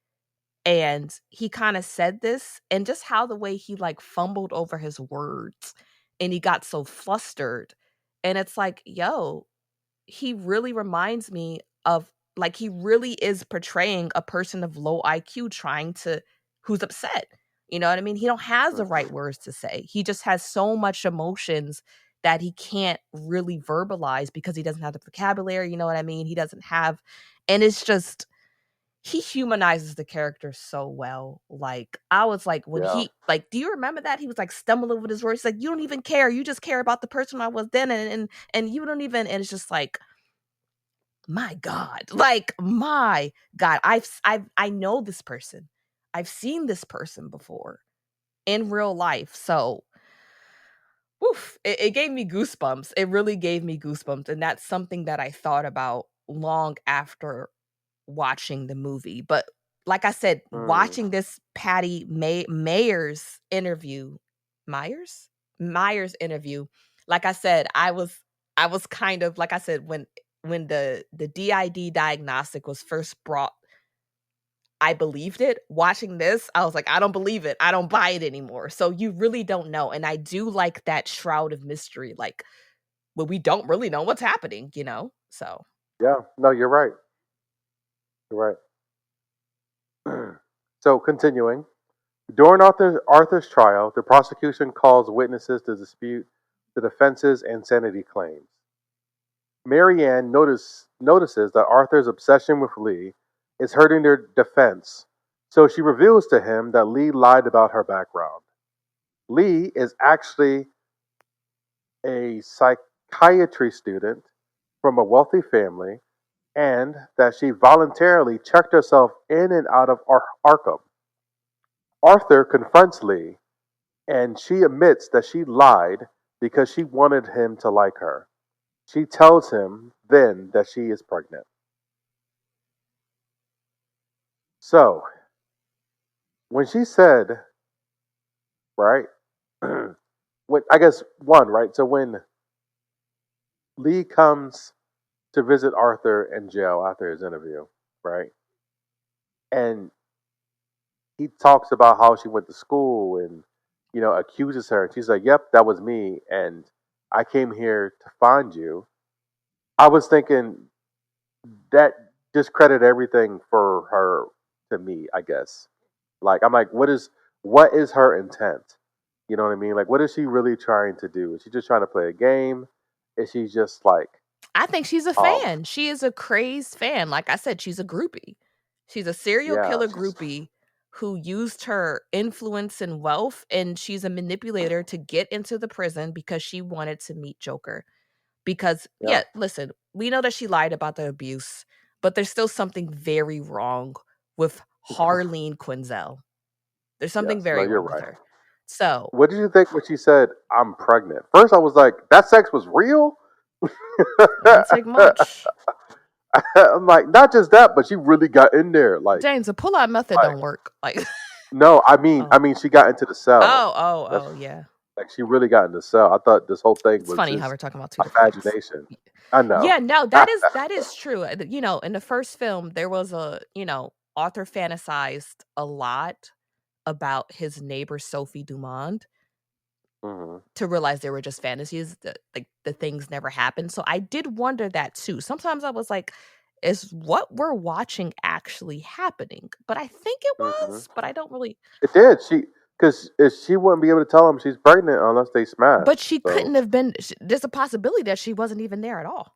And he kind of said this, and just how the way he like fumbled over his words and he got so flustered. And it's like, yo, he really reminds me of, like, he really is portraying a person of low IQ trying to who's upset. You know what I mean? He don't has the right words to say. He just has so much emotions that he can't really verbalize because he doesn't have the vocabulary, you know what I mean? He doesn't have, and it's just, he humanizes the character so well. Like, I was like, when Yeah. he like, do you remember that? He was like stumbling with his words. He's like, you don't even care. You just care about the person I was then, and you don't even, and it's just like, my God, like, my God, I know this person. I've seen this person before in real life. So, woof, it gave me goosebumps. It really gave me goosebumps. And that's something that I thought about long after watching the movie. But like I said, Hmm. watching this Patty Mayer's interview, Myers? Myers interview, like I said, I was kind of, like I said, when when the DID diagnostic was first brought, I believed it. Watching this, I was like, I don't believe it. I don't buy it anymore. So you really don't know. And I do like that shroud of mystery, like, well, we don't really know what's happening, you know? So Yeah, no, you're right. You're right. So continuing, during Arthur's trial, the prosecution calls witnesses to dispute the defense's insanity claims. Marianne notices that Arthur's obsession with Lee is hurting their defense, so she reveals to him that Lee lied about her background. Lee is actually a psychiatry student from a wealthy family and that she voluntarily checked herself in and out of Arkham. Arthur confronts Lee and she admits that she lied because she wanted him to like her. She tells him then that she is pregnant. So, when she said, right, when, I guess one, right? So, when Lee comes to visit Arthur in jail after his interview, right, and he talks about how she went to school and, accuses her, and she's like, yep, that was me, and I came here to find you. I was thinking that discredit everything for her to me, I guess. Like I'm like, what is her intent? You know what I mean? Like what is she really trying to do? Is she just trying to play a game? Is she just like I think she's a um fan. She is a crazed fan. Like I said, she's a groupie. She's a serial yeah, killer she's groupie who used her influence and wealth, and she's a manipulator to get into the prison because she wanted to meet Joker. Because, yeah, yeah, listen, we know that she lied about the abuse, but there's still something very wrong with Harleen Quinzel. There's something yes, no, very you're wrong with right. her. So What did you think when she said I'm pregnant? First I was like, that sex was real? it didn't take much. I'm like, not just that, but she really got in there. James, the pull-out method Like don't work. Like, no, I mean oh, she got into the cell. oh, oh, That's oh, yeah. like she really got in the cell. I thought this whole thing It's was funny how just we're talking about two different things. imagination. I know. Yeah, no, that is true. In the first film, there was Arthur fantasized a lot about his neighbor Sophie Dumond Hmm. to realize they were just fantasies, like the things never happened. So I did wonder that too. Sometimes I was like, is what we're watching actually happening? But I think it Hmm. was, but I don't really. It did. Because she wouldn't be able to tell him she's pregnant unless they smash. But she So couldn't have been. There's a possibility that she wasn't even there at all.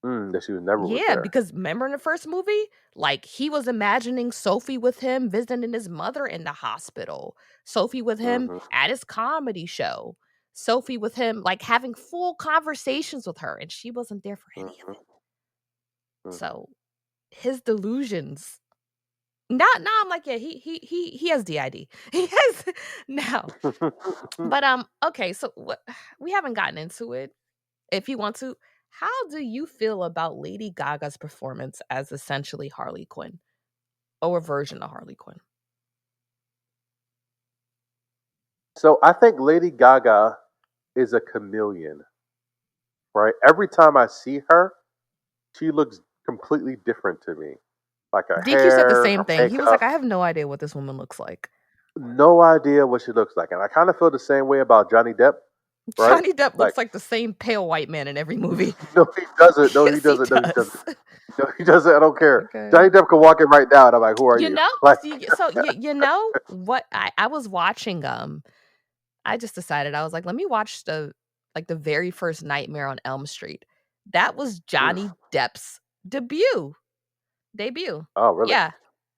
that she was never was Yeah, there. because remember in the first movie, like he was imagining Sophie with him visiting his mother in the hospital, Sophie with him Hmm. at his comedy show, Sophie with him like having full conversations with her, and she wasn't there for any of Hmm. it. Hmm. So his delusions. Now I'm like, yeah, he has DID. He has now. But okay, so what we haven't gotten into it. If you want to, how do you feel about Lady Gaga's performance as essentially Harley Quinn? Or a version of Harley Quinn. So I think Lady Gaga is a chameleon, right? Every time I see her, she looks completely different to me. Like her DQ said the hair, same her thing. He was like, makeup. I have no idea what this woman looks like. No idea what she looks like. And I kind of feel the same way about Johnny Depp, right? Johnny Depp Like, looks like the same pale white man in every movie. no, he doesn't. No, he Yes, he doesn't. No, he doesn't. does. No, he doesn't. I don't care. Okay. Johnny Depp can walk in right now, and I'm like, who are You you? know, Like, you know what I was watching I just decided I was like, let me watch the very first Nightmare on Elm Street. That was mm, Johnny Depp's debut. oh, really? Yeah.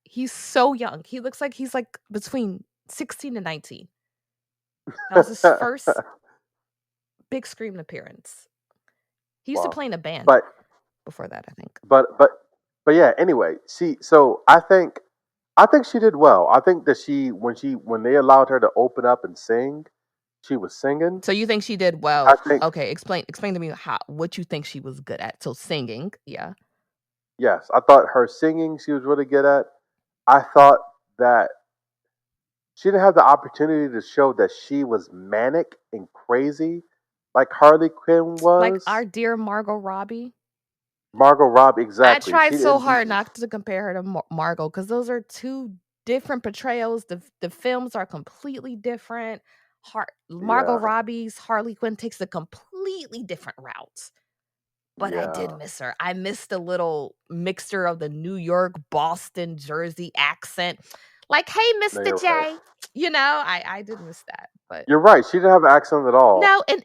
He's so young. He looks like he's like between 16 and 19. That was his first big screen appearance. He used to Wow. play in a band But, before that, I think. but, but, but yeah. Anyway, so I think she did well. I think that when they allowed her to open up and sing, she was singing. So you think she did I well? think Okay, explain to me how what you think she was good at. So singing, yeah. yes, I thought her singing she was really good at. I thought that she didn't have the opportunity to show that she was manic and crazy like Harley Quinn Like was. our dear Margot Robbie. Margot Robbie, I exactly. tried She so didn't. hard not to compare her to Margot because those are two different portrayals. The films are completely different. Margot Yeah, Robbie's Harley Quinn takes a completely different route. But I did yeah. miss her. I missed a little mixture of the New York, Boston, Jersey accent. Like, "Hey, No, Mr. you're right. J." You know, I did miss that, but You're right. She didn't have an accent at all. no, and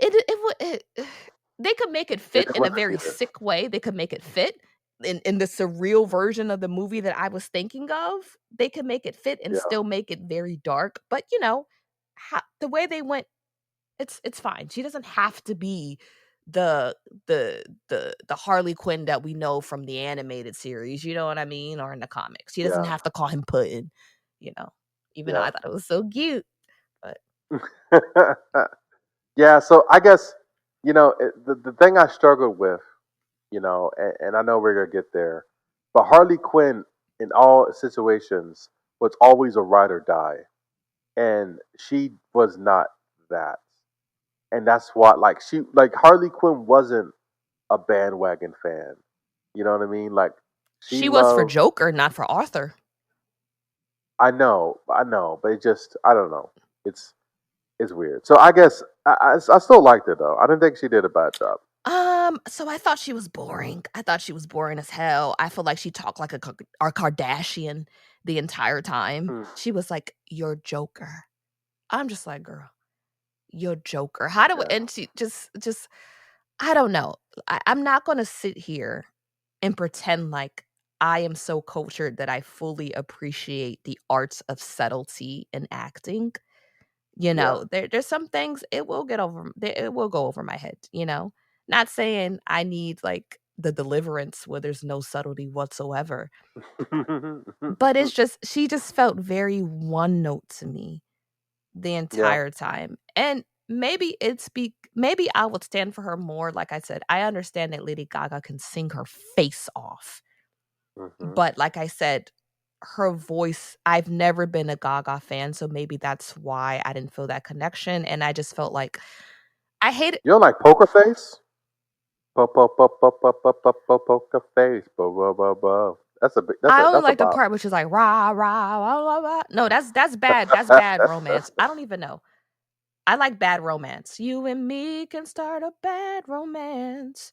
they could make it It fit just in a wasn't very needed. sick way. They could make it fit in the surreal version of the movie that I was thinking of. They could make it fit and Yeah. still make it very dark, but, you know, the way they went, it's fine. She doesn't have to be the the Harley Quinn that we know from the animated series, you know what I mean, or in the comics. She doesn't Yeah. have to call him Puddin', you know, even though Yeah. I thought it was so cute, but Yeah. So I guess the thing I struggled with, and I know we're gonna get there, but Harley Quinn in all situations was always a ride or die, and she was not that, and that's why like Harley Quinn wasn't a bandwagon fan. You know what I mean? Like she she was for loved. Joker, not for Arthur. I know, but it just I don't know. It's weird. So I guess I still liked it though. I didn't think she did a bad job. So I thought she was boring. I thought she was boring as hell. I feel like she talked like a Kardashian the entire time. Hmm. She was like, "You're Joker." I'm just like, "Girl, you're Joker." How do Yeah. and she just I don't know. I'm not gonna sit here and pretend like I am so cultured that I fully appreciate the arts of subtlety in acting. You Yeah. know, there's some things it will go over my head, you know? Not saying I need, like, the Deliverance where there's no subtlety whatsoever, but it's just she just felt very one note to me the Yeah. entire time, and maybe I would stand for her more, like I said, I understand that Lady Gaga can sing her face off, Hmm. but like I said, her voice I've never been a Gaga fan, so maybe that's why I didn't feel that connection, and I just felt like I hate it. You don't like Poker Face? Poker Face. I only That's a like the bop. part which is like rah rah rah rah rah. No, that's bad. That's bad romance. I don't even know. I like bad romance. You and me can start a bad romance.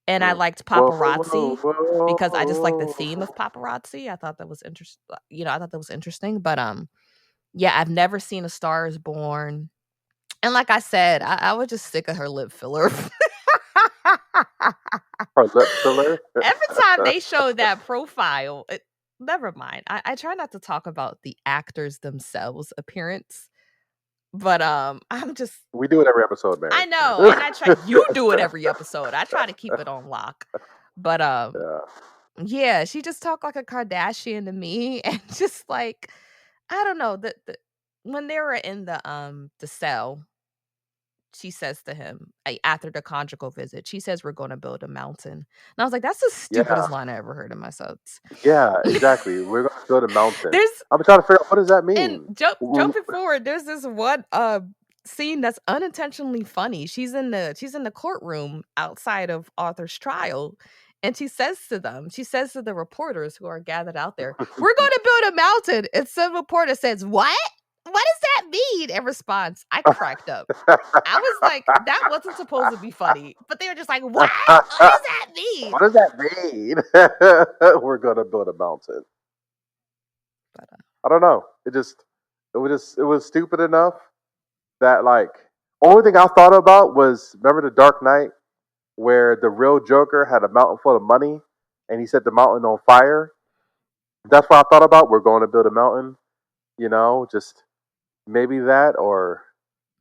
And I Hmm. liked Whoa, whoa, Paparazzi because I just like the theme whoa. of Paparazzi. I thought that was interesting. I thought that was interesting. But yeah, I've never seen A Star Is Born. And like I said, I was just sick of her lip filler. Her lip filler. Every time they show that profile, never mind. I try not to talk about the actors themselves appearance, but I'm just We do it every episode, Mary. I know, and I try you do it every episode. I try to keep it on lock. But Yeah. yeah, she just talked like a Kardashian to me and just like I don't know, the when they were in the cell, she says to him, after the conjugal visit, she says, "We're gonna build a mountain." And I was like, "That's the Yeah. stupidest line I ever heard in my subs." Yeah. Exactly. We're gonna build a mountain. There's I'm trying to figure out what does that and mean. jumping forward, there's this one, scene that's unintentionally funny. She's in the courtroom outside of Arthur's trial, and she says to the reporters who are gathered out there, "We're gonna build a mountain." And some reporter says, "What? What does that mean?" In response, I cracked up. I was like, "That wasn't supposed to be funny," but they were just like, "What? What does that mean?" What does that mean? We're gonna build a mountain. But, I don't know. It was stupid enough that like only thing I thought about was remember the Dark Knight where the real Joker had a mountain full of money and he set the mountain on fire. That's what I thought about. We're going to build a mountain, just maybe that or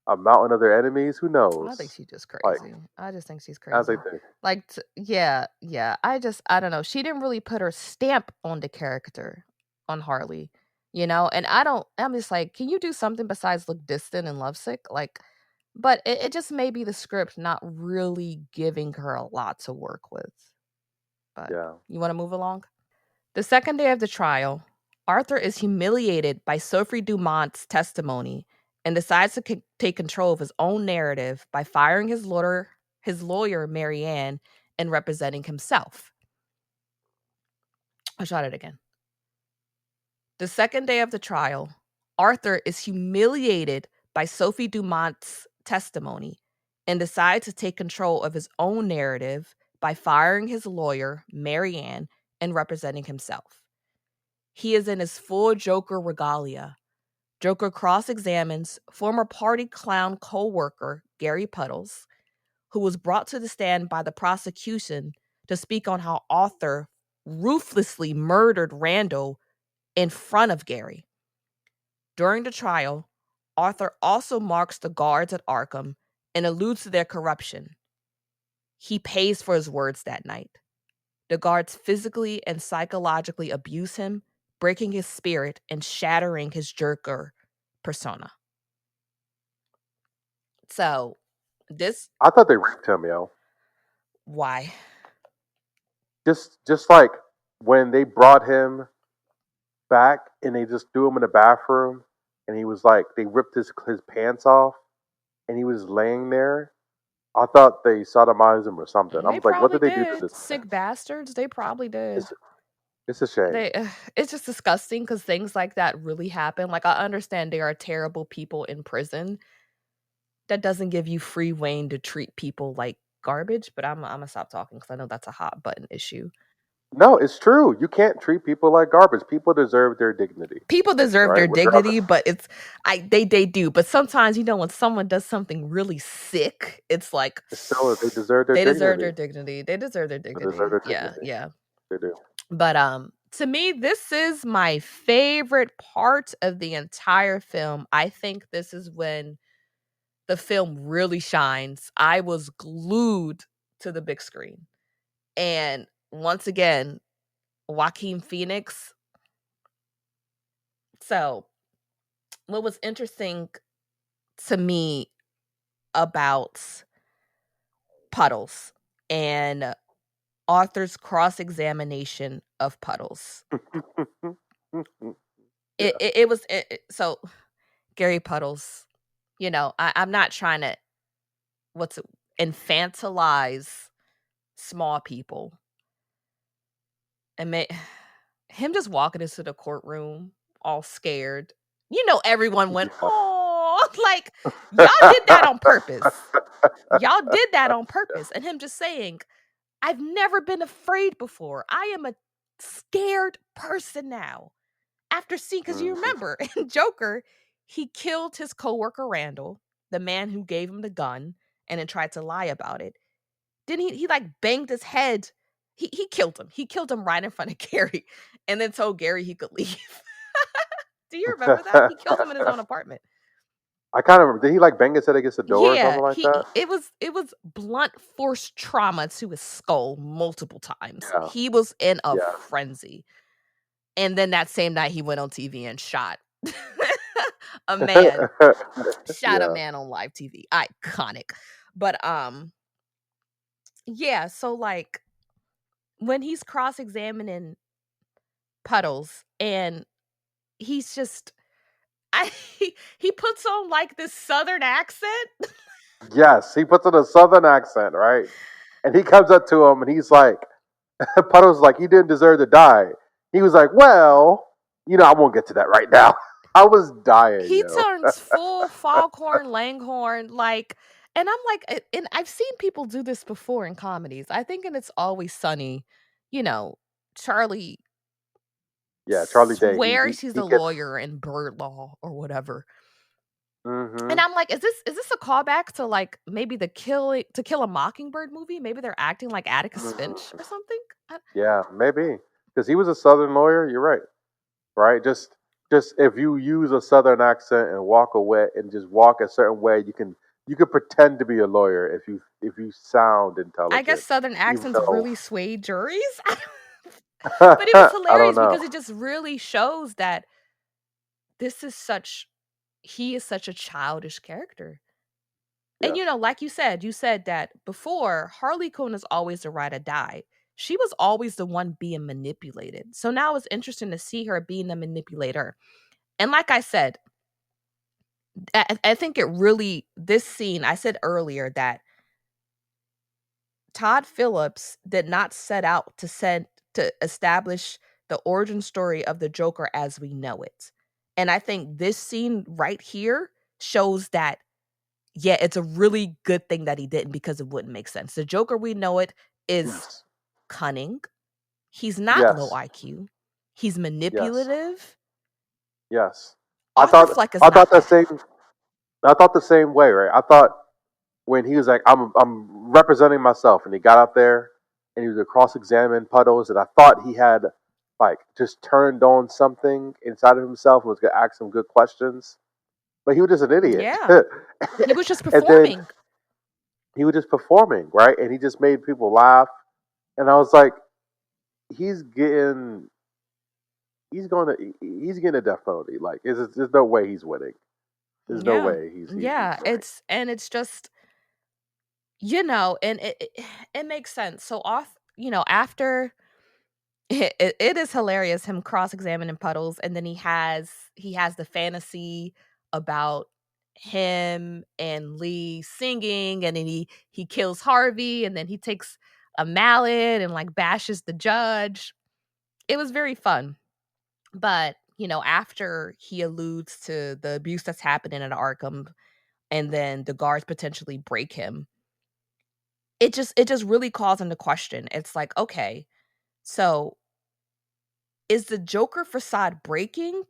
a mountain of their enemies. Who I think knows? she's just Like crazy. I just think she's as they crazy. think. Like, yeah, yeah. I don't know. She didn't really put her stamp on the character on Harley, And I'm just like, can you do something besides look distant and lovesick? Like, but it just may be the script not really giving her a lot to work with. But Yeah. you want to move along? The second day of the trial, Arthur is humiliated by Sophie Dumont's testimony and decides to take control of his own narrative by firing his lawyer, Marianne, and representing himself. I'll try it again. The second day of the trial, Arthur is humiliated by Sophie Dumont's testimony and decides to take control of his own narrative by firing his lawyer, Marianne, and representing himself. He is in his full Joker regalia. Joker cross examines former party clown co worker Gary Puddles, who was brought to the stand by the prosecution to speak on how Arthur ruthlessly murdered Randall in front of Gary. During the trial, Arthur also marks the guards at Arkham and alludes to their corruption. He pays for his words that night. The guards physically and psychologically abuse him, breaking his spirit and shattering his Joker persona. So, this I thought they raped him, yo. why? Just like when they brought him back and they just threw him in the bathroom and he was like they ripped his pants off and he was laying there. I thought they sodomized him or something. I They was like, what probably did they do to did. this man? Sick bastards. They probably did. It's it's a shame. They it's just disgusting because things like that really happen. Like, I understand there are terrible people in prison. That doesn't give you free rein to treat people like garbage, but I'm gonna stop talking because I know that's a hot button issue. No, it's true. You can't treat people like garbage. People deserve their dignity, People deserve right? their Regardless, dignity, but they do. But sometimes, when someone does something really sick, it's like it's still they deserve their they deserve dignity. their dignity. They deserve their They deserve dignity. their Yeah, dignity. yeah. They do. But to me, this is my favorite part of the entire film. I think this is when the film really shines. I was glued to the big screen. And once again, Joaquin Phoenix. So, what was interesting to me about Puddles and Arthur's cross examination of Puddles. Yeah. It was so Gary Puddles. I'm not trying to what's it, infantilize small people and him just walking into the courtroom all scared. Everyone went, "Oh!" Like, y'all did that on purpose. Y'all did that on purpose. And him just saying, I've never been afraid before. I am a scared person now. After seeing, because you Mhm. remember in Joker, he killed his coworker Randall, the man who gave him the gun, and then tried to lie about it. Then he like banged his head. He killed him. He killed him right in front of Gary, and then told Gary he could leave. Do you remember that? He killed him in his own apartment. I kind of remember. Did he like bang his head against the door or Yeah, something like that? it was blunt force trauma to his skull multiple times. Yeah, He was in a yeah, frenzy. And then that same night he went on TV and shot a man. Shot a yeah. man on live TV. Iconic. But yeah, so like when he's cross-examining Puddles and he's just I he puts on like this southern accent. Yes, he puts on a southern accent, right? And he comes up to him and he's like, Puddle's like, he didn't deserve to die. He was like, well, I won't get to that right now. I was dying, He yo. turns full foghorn langhorn, like, and I'm like, and I've seen people do this before in comedies. I think in It's Always Sunny, you know, Charlie Yeah, Charlie Day. swears he's He a gets. lawyer in bird law or whatever. And Hmm. I'm like, is this a callback to like maybe the killing To Kill a Mockingbird movie? Maybe they're acting like Atticus Finch or something. Yeah, maybe because he was a southern lawyer. You're right, right? Just if you use a southern accent and walk away and just walk a certain way, you can pretend to be a lawyer if you sound I guess intelligent, Southern even accents though really sway juries. But it was I don't hilarious know. because it just really shows that this is such he is such a childish character. And Yes. like you said that before Harley Quinn is always the ride or die. She was always the one being manipulated. So now it's interesting to see her being the manipulator. And like I said, I think it really this scene, I said earlier that Todd Phillips did not set out to establish the origin story of the Joker as we know it. And I think this scene right here shows that, yeah, it's a really good thing that he didn't because it wouldn't make sense. The Joker we know it is Yes. cunning. He's not low Yes. IQ. He's Yes. manipulative. Yes. I Arthur thought Fleck is I thought not that that. same I thought the same way, right? I thought when he was like, I'm representing myself, and he got up there and he was cross examining Puddles, and I thought he had like just turned on something inside of himself and was gonna ask some good questions, but he was just an idiot. Yeah. He was just And then performing. he was just performing, right? And he just made people laugh, and I was like, he's getting he's getting a death penalty. Like, there's no way he's winning. There's no Yeah. way he's Yeah, winning. it's just, and it makes sense. So off, after it is hilarious him cross-examining Puddles, and then he has the fantasy about him and Lee singing, and then he kills Harvey, and then he takes a mallet and like bashes the judge. It was very fun. But, after he alludes to the abuse that's happening at Arkham, and then the guards potentially break him, it just really calls into question. It's like, okay, so is the Joker facade breaking?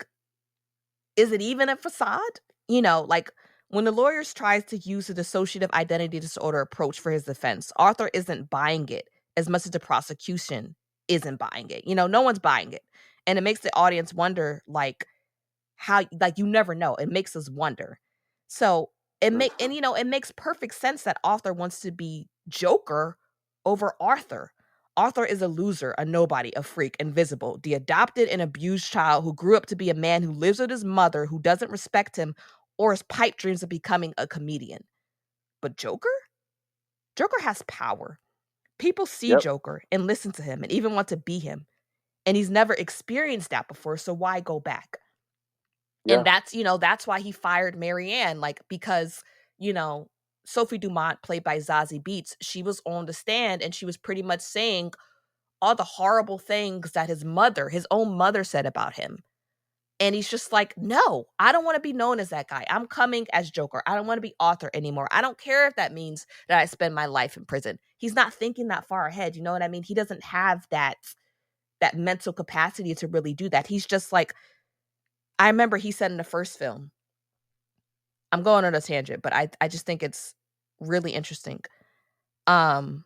Is it even a facade? Like when the lawyers tries to use the dissociative identity disorder approach for his defense, Arthur isn't buying it as much as the prosecution isn't buying it. No one's buying it. And it makes the audience wonder, like, how, like, you never know. It makes us wonder. So it makes perfect sense that Arthur wants to be Joker over Arthur. Arthur is a loser, a nobody, a freak, invisible, the adopted and abused child who grew up to be a man who lives with his mother, who doesn't respect him, or his pipe dreams of becoming a comedian. But Joker? Joker has power. People see Yep. Joker and listen to him and even want to be him. And he's never experienced that before, so why go back? And Yeah. that's why he fired Marianne, like, because, you know, Sophie Dumont, played by Zazie Beetz, she was on the stand and she was pretty much saying all the horrible things that his own mother said about him. And he's just like, no, I don't want to be known as that guy. I'm coming as Joker. I don't want to be Arthur anymore. I don't care if that means that I spend my life in prison. He's not thinking that far ahead. You know what I mean? He doesn't have that mental capacity to really do that. He's just like, I remember he said in the first film, I'm going on a tangent, but I just think it's really interesting. Um,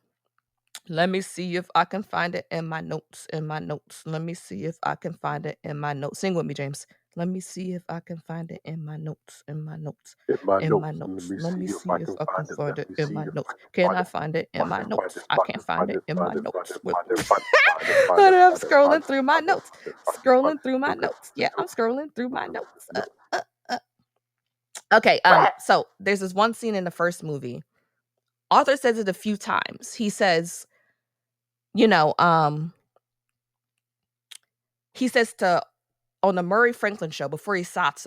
Let me see if I can find it in my notes. In my notes. Let me see if I can find it in my notes. Sing with me, James. Let me see if I can find it in my notes. In my notes. In my In my notes, let notes. me Let see me if I see if can I can find it. find Let it me in see my if notes. I can Can find I it. find it in Find my it, find notes? it, I find can't it, find find it it, in find my it, notes. find it, find it, find it, find it, find But it, I'm find it, scrolling find it, through my find it, notes. find it, find it, find Scrolling it. through my Okay. notes. Yeah, I'm scrolling through my notes. Uh. Okay. So there's this one scene in the first movie. Arthur says it a few times. He says, you know, he says to on the Murray Franklin show before he shoots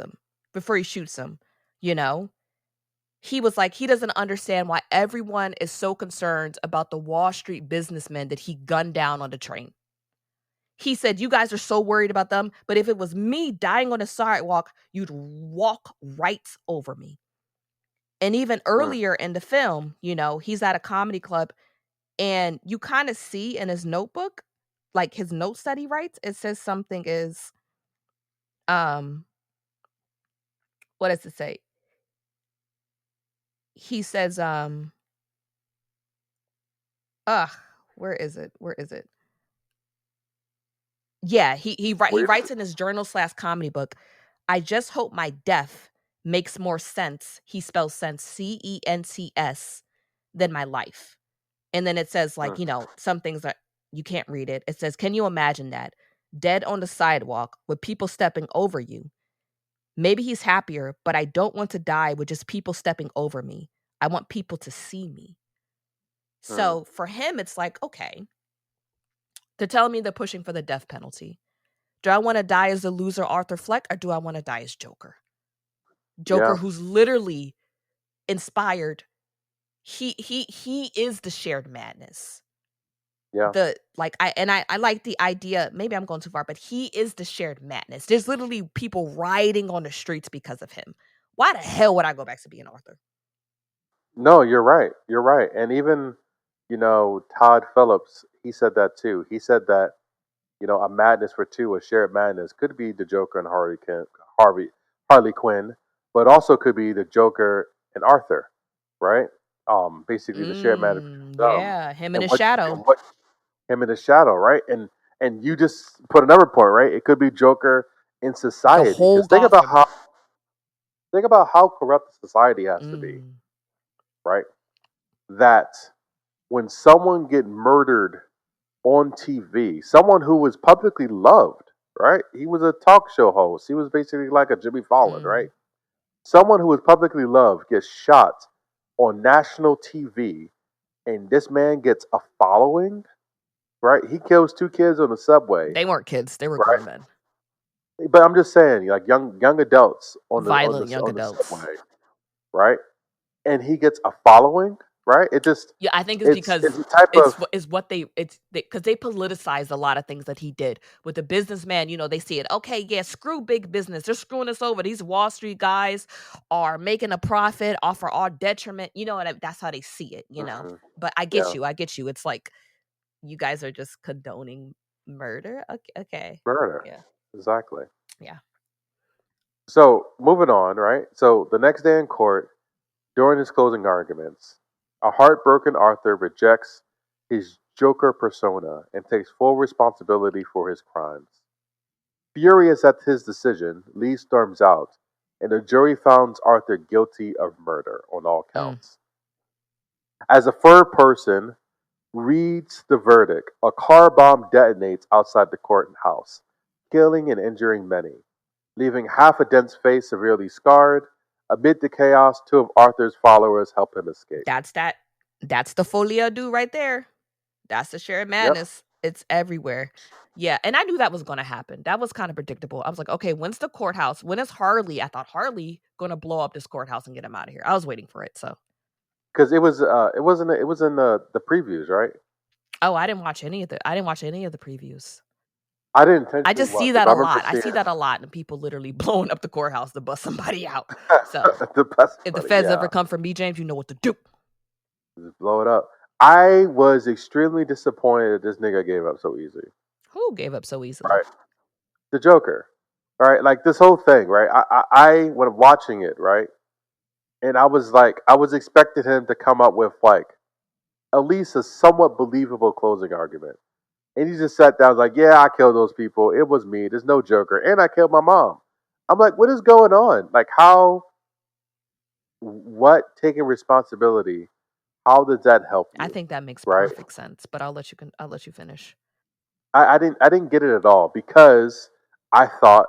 him, you know, he was like, he doesn't understand why everyone is so concerned about the Wall Street businessmen that he gunned down on the train. He said, you guys are so worried about them, but if it was me dying on a sidewalk, you'd walk right over me. And even Mm. earlier in the film, he's at a comedy club and you kind of see in his notebook, like his notes that he writes, it says something is, um, what does it say? He says, ugh, where is it? Where is it? Yeah, he Where is writes it? in his journal/comedy book, I just hope my death makes more sense. He spells sense CENCS than my life. And then it says, like, Mm. some things that you can't read it. It says, can you imagine that? Dead on the sidewalk with people stepping over you. Maybe he's happier, but I don't want to die with just people stepping over me. I want people to see me. Mm. So for him, it's like, okay, they're telling me they're pushing for the death penalty. Do I want to die as the loser Arthur Fleck, or do I want to die as Joker? Joker, Yeah. who's literally inspired. He is the shared madness. Yeah. I like the idea, maybe I'm going too far, but he is the shared madness. There's literally people rioting on the streets because of him. Why the hell would I go back to being Arthur? No, you're right. You're right. And even, Todd Phillips, he said that too. He said that, a madness for two, a shared madness, could be the Joker and Harvey Harley Quinn, but also could be the Joker and Arthur, right? Basically the shared madness between them, Yeah, him in and his what shadow. and what him in the shadow, right? And you just put another point, right? It could be Joker in The society, whole because Gotham. think about how corrupt society has to be, Mm. right? That when someone get murdered on TV, someone who was publicly loved, right? He was a talk show host. He was basically like a Jimmy Fallon, right? Mm. Someone who was publicly loved gets shot on national TV, and this man gets a following, right? He kills two kids on the subway, They weren't kids, they were right? grown men. But I'm just saying, like young adults Violent young on the adults. subway, right? And he gets a following, right? Yeah, I think it's It's because a type of it's what they it's because they politicized a lot of things that he did with the businessman. They see it. Okay, yeah, screw big business. They're screwing us over. These Wall Street guys are making a profit off our all detriment. That's how they see it. mhm, But I get yeah, you. I get you. It's like you guys are just condoning murder. Okay, okay, murder, yeah, exactly. yeah. So moving on, right? So the next day in court, during his closing arguments, a heartbroken Arthur rejects his Joker persona and takes full responsibility for his crimes. Furious at his decision, Lee storms out, and the jury finds Arthur guilty of murder on all Mm. counts. As a third person reads the verdict, a car bomb detonates outside the courthouse, killing and injuring many, leaving half a dense face severely scarred. Amid the chaos, two of Arthur's followers help him escape. That's that. That's the Folie do right there. That's the shared Yep. madness. It's everywhere. Yeah, and I knew that was gonna happen. That was kind of predictable. I was like, okay, when's the courthouse? When is Harley? I thought Harley gonna blow up this courthouse and get him out of here. I was waiting for it. So, Because it was in the previews, right? oh, I didn't watch any of the previews. I didn't I intentionally just see watch it, that but I a remember lot. I seeing see that a lot, and people literally blowing up the courthouse to bust somebody out. So, the best if the funny, feds yeah, ever come for me, James, you know what to do. just blow it up. I was extremely disappointed that this nigga gave up so easy. Who gave up so easily? Right, the Joker, right? Like this whole thing, right? I when watching it, right, and I was like, I was expecting him to come up with like at least a somewhat believable closing argument. And he just sat down, like, yeah, I killed those people. It was me. There's no Joker. And I killed my mom. I'm like, what is going on? Like, what taking responsibility, how does that help I you? think that makes Right? perfect sense. But I'll let you finish. I didn't get it at all because I thought,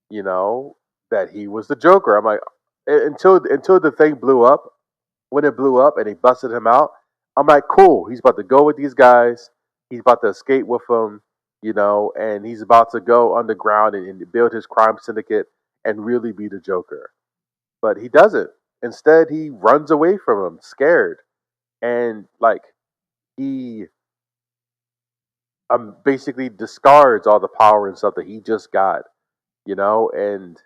you know, that he was the Joker. I'm like, until the thing blew up, when it blew up and they busted him out, I'm like, cool. He's about to go with these guys. He's about to escape with them, and he's about to go underground and build his crime syndicate and really be the Joker. But he doesn't. Instead, he runs away from him, scared, and like he basically discards all the power and stuff that he just got, and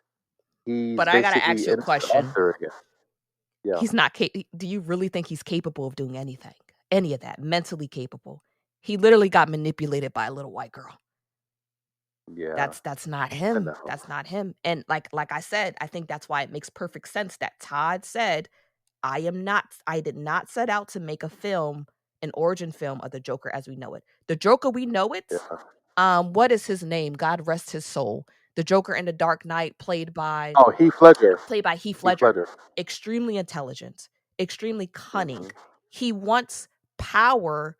he's But I gotta basically ask you a innocent question. Arthur again. Yeah, He's not do you really think he's capable of doing anything? Any of that? Mentally capable? He literally got manipulated by a little white girl. yeah, That's not I him. know. That's not him. And like I said, I think that's why it makes perfect sense that Todd said, I did not set out to make a film, an origin film of the Joker as we know it. The Joker we know it. Yeah. What is his name? God rest his soul. The Joker in the Dark Knight Oh, played by Heath Heath Ledger. Ledger. Extremely intelligent, extremely Hmm. cunning. He wants power,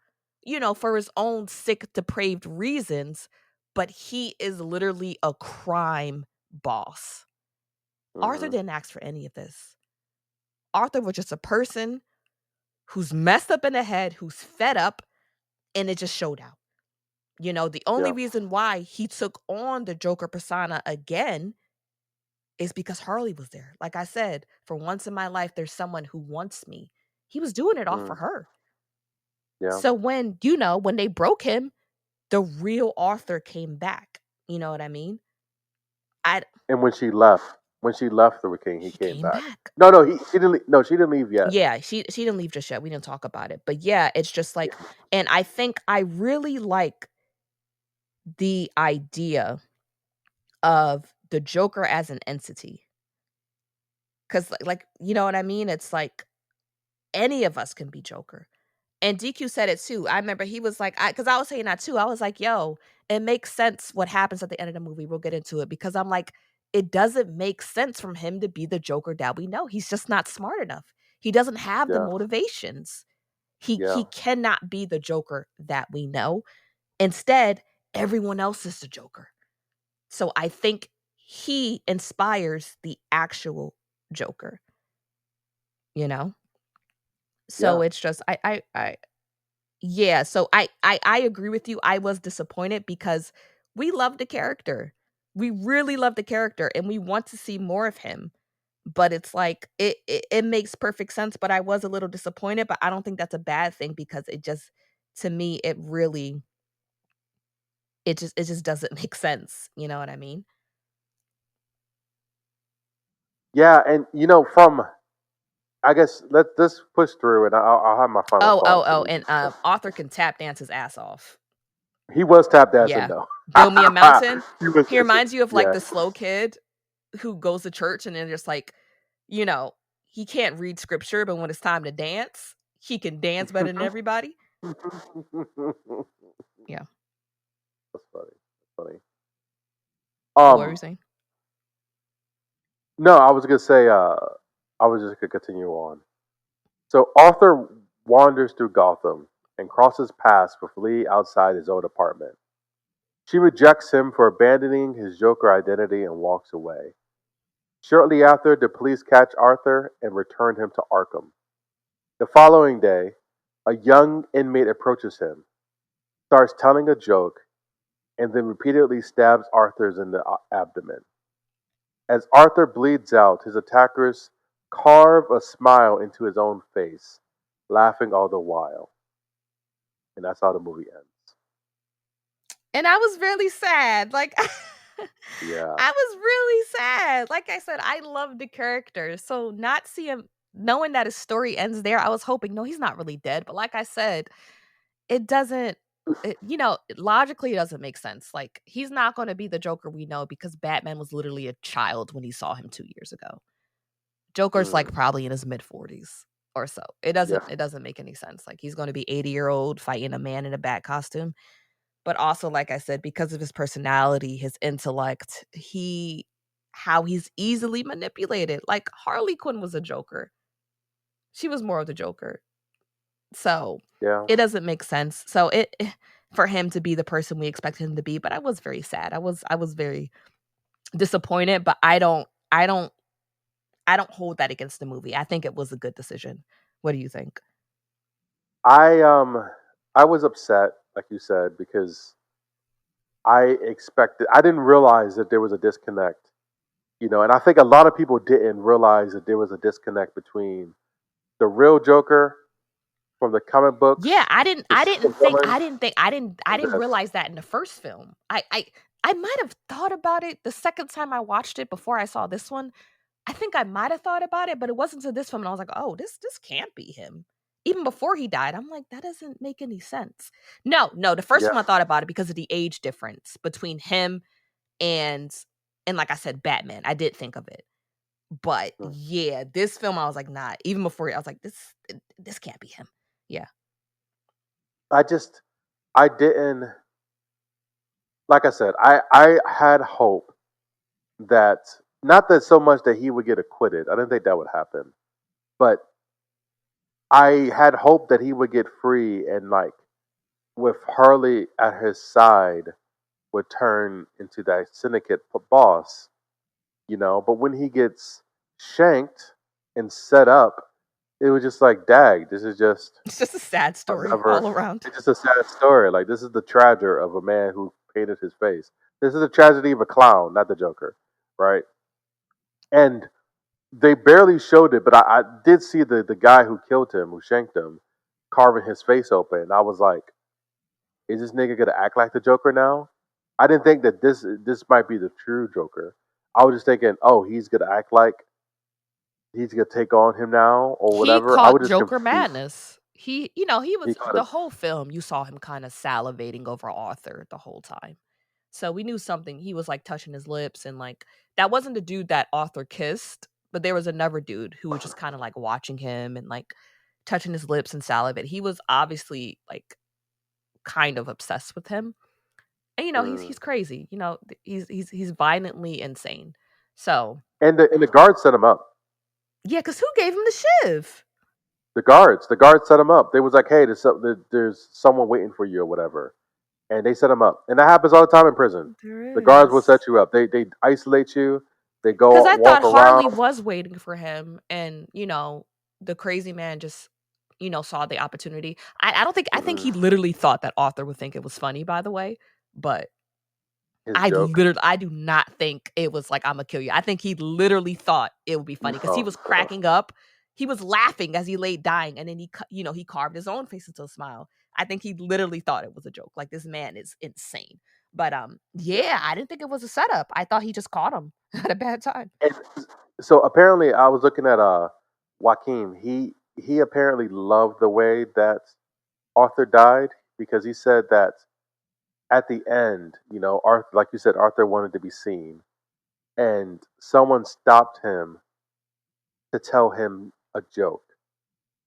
for his own sick, depraved reasons, but he is literally a crime boss. Arthur Hmm. didn't ask for any of this. Arthur was just a person who's messed up in the head, who's fed up, and it just showed out. The only Yeah. reason why he took on the Joker persona again is because Harley was there. Like I said, for once in my life, there's someone who wants me. He was doing it all for Mm. her. Yeah. So when they broke him, the real Arthur came back. You know what I mean? I And when she left the king, he He came came back. back. No, no, she didn't. No, she didn't leave yet. Yeah, she didn't leave just yet. We didn't talk about it. But yeah, it's just like, and I think I really like the idea of the Joker as an entity. Cause you know what I mean? It's like any of us can be Joker. And DQ said it too. I remember he was like, because I was saying that too. I was like, yo, it makes sense what happens at the end of the movie. We'll get into it because I'm like, it doesn't make sense from him to be the Joker that we know. He's just not smart enough. He doesn't have the Yeah, motivations. He yeah, cannot be the Joker that we know. Instead, everyone else is the Joker. So I think he inspires the actual Joker, you know? So yeah. it's just I yeah, so I agree with you. I was disappointed because we love the character. We really love the character and we want to see more of him. But it's like it makes perfect sense, but I was a little disappointed, but I don't think that's a bad thing because it just to me it really it just doesn't make sense. You know what I mean? Yeah, and from I guess let's push through, and I'll have my final thoughts, and we And can discuss. Arthur can tap dance his ass off. He was tap dancing Yeah. though. Build me a mountain. He was He dancing. reminds you of like Yeah. the slow kid who goes to church and then just like, you know, he can't read scripture, but when it's time to dance, he can dance better than everybody. Yeah. That's funny. That's funny. Oh, what were you Um, saying? no, I was gonna say. I was just gonna continue on. So Arthur wanders through Gotham and crosses paths with Lee outside his own apartment. She rejects him for abandoning his Joker identity and walks away. Shortly after, the police catch Arthur and return him to Arkham. The following day, a young inmate approaches him, starts telling a joke, and then repeatedly stabs Arthur in the abdomen. As Arthur bleeds out, his attackers carve a smile into his own face, laughing all the while. And that's how the movie ends. And I was really sad. Like Yeah. I was really sad. Like I said, I love the character. So not seeing knowing that his story ends there, I was hoping no, he's not really dead. But like I said, it doesn't logically it doesn't make sense. Like he's not going to be the Joker we know because Batman was literally a child when he saw him 2 years ago. Joker's like Mm, probably in his mid 40s or so. yeah. It doesn't make any sense. Like he's going to be 80-year-old fighting a man in a bat costume. But also like I said because of his personality, his intellect, how he's easily manipulated. Like Harley Quinn was a Joker. She was more of the Joker. So, Yeah. it doesn't make sense. So for him to be the person we expect him to be, but I was very sad. I was very disappointed, but I don't hold that against the movie. I think it was a good decision. What do you think? I um I was upset, like you said, because I didn't realize that there was a disconnect. And I think a lot of people didn't realize that there was a disconnect between the real Joker from the comic Yeah, books, the supervillain, I and didn't this. realize that in the first film. I might have thought about it the second time I watched it before I saw this one. I think I might have thought about it, but it wasn't to this film, and I was like, "Oh, this can't be him." Even before he died, I'm like, "That doesn't make any sense." No, no, the first Yeah. one I thought about it because of the age difference between him and like I said, Batman. I did think of it. But Mm. yeah, this film I was like, "Nah." Even before I was like, this can't be him." Yeah. I just I didn't like I said, I had hope that not that so much that he would get acquitted. I didn't think that would happen. But I had hope that he would get free and like with Harley at his side would turn into that syndicate boss, but when he gets shanked and set up, it was just like, dag, this is just It's just a sad story another. all around. It's just a sad story. Like this is the tragedy of a man who painted his face. This is a tragedy of a clown, not the Joker, right? And they barely showed it, but I did see the guy who killed him, who shanked him. carving his face open. And I was like, is this nigga gonna act like the Joker now? I didn't think that this might be the true Joker. I was just thinking, oh, he's gonna act like he's gonna take on him now or He whatever. I caught was just Joker confused. madness. He He was caught the him. whole film, you saw him kinda salivating over Arthur the whole time. So we knew something he was, like, touching his lips and, like that wasn't the dude that Arthur kissed, but there was another dude who was just kinda, like, watching him and, like, touching his lips and salivate. He was obviously, like, kind of obsessed with him. And, Mm. he's crazy, he's violently insane. So, And the guards set him up. yeah, because who gave him the shiv? The guards set him up. They was like, hey, there's someone waiting for you or whatever, and they set him up. And that happens all the time in prison. The There guards will is. set you up. They isolate you. They Because go I thought walk Harley around. was waiting for him, and the crazy man just saw the opportunity. I don't think I think Mm-mm. he literally thought that Arthur would think it was funny, by the way, but His joke. I do not think it was like, "Imma kill you." I think he literally thought it would be funny because he No, was no. cracking up. He was laughing as he laid dying, and then he carved his own face into a smile. I think he literally thought it was a joke, like, this man is insane. But, Yeah. yeah, I didn't think it was a setup. I thought he just caught him at a bad time. And so apparently, I was looking at Joaquin. He apparently loved the way that Arthur died because he said that at the end, Arthur, like you said, Arthur wanted to be seen, and someone stopped him to tell him a joke,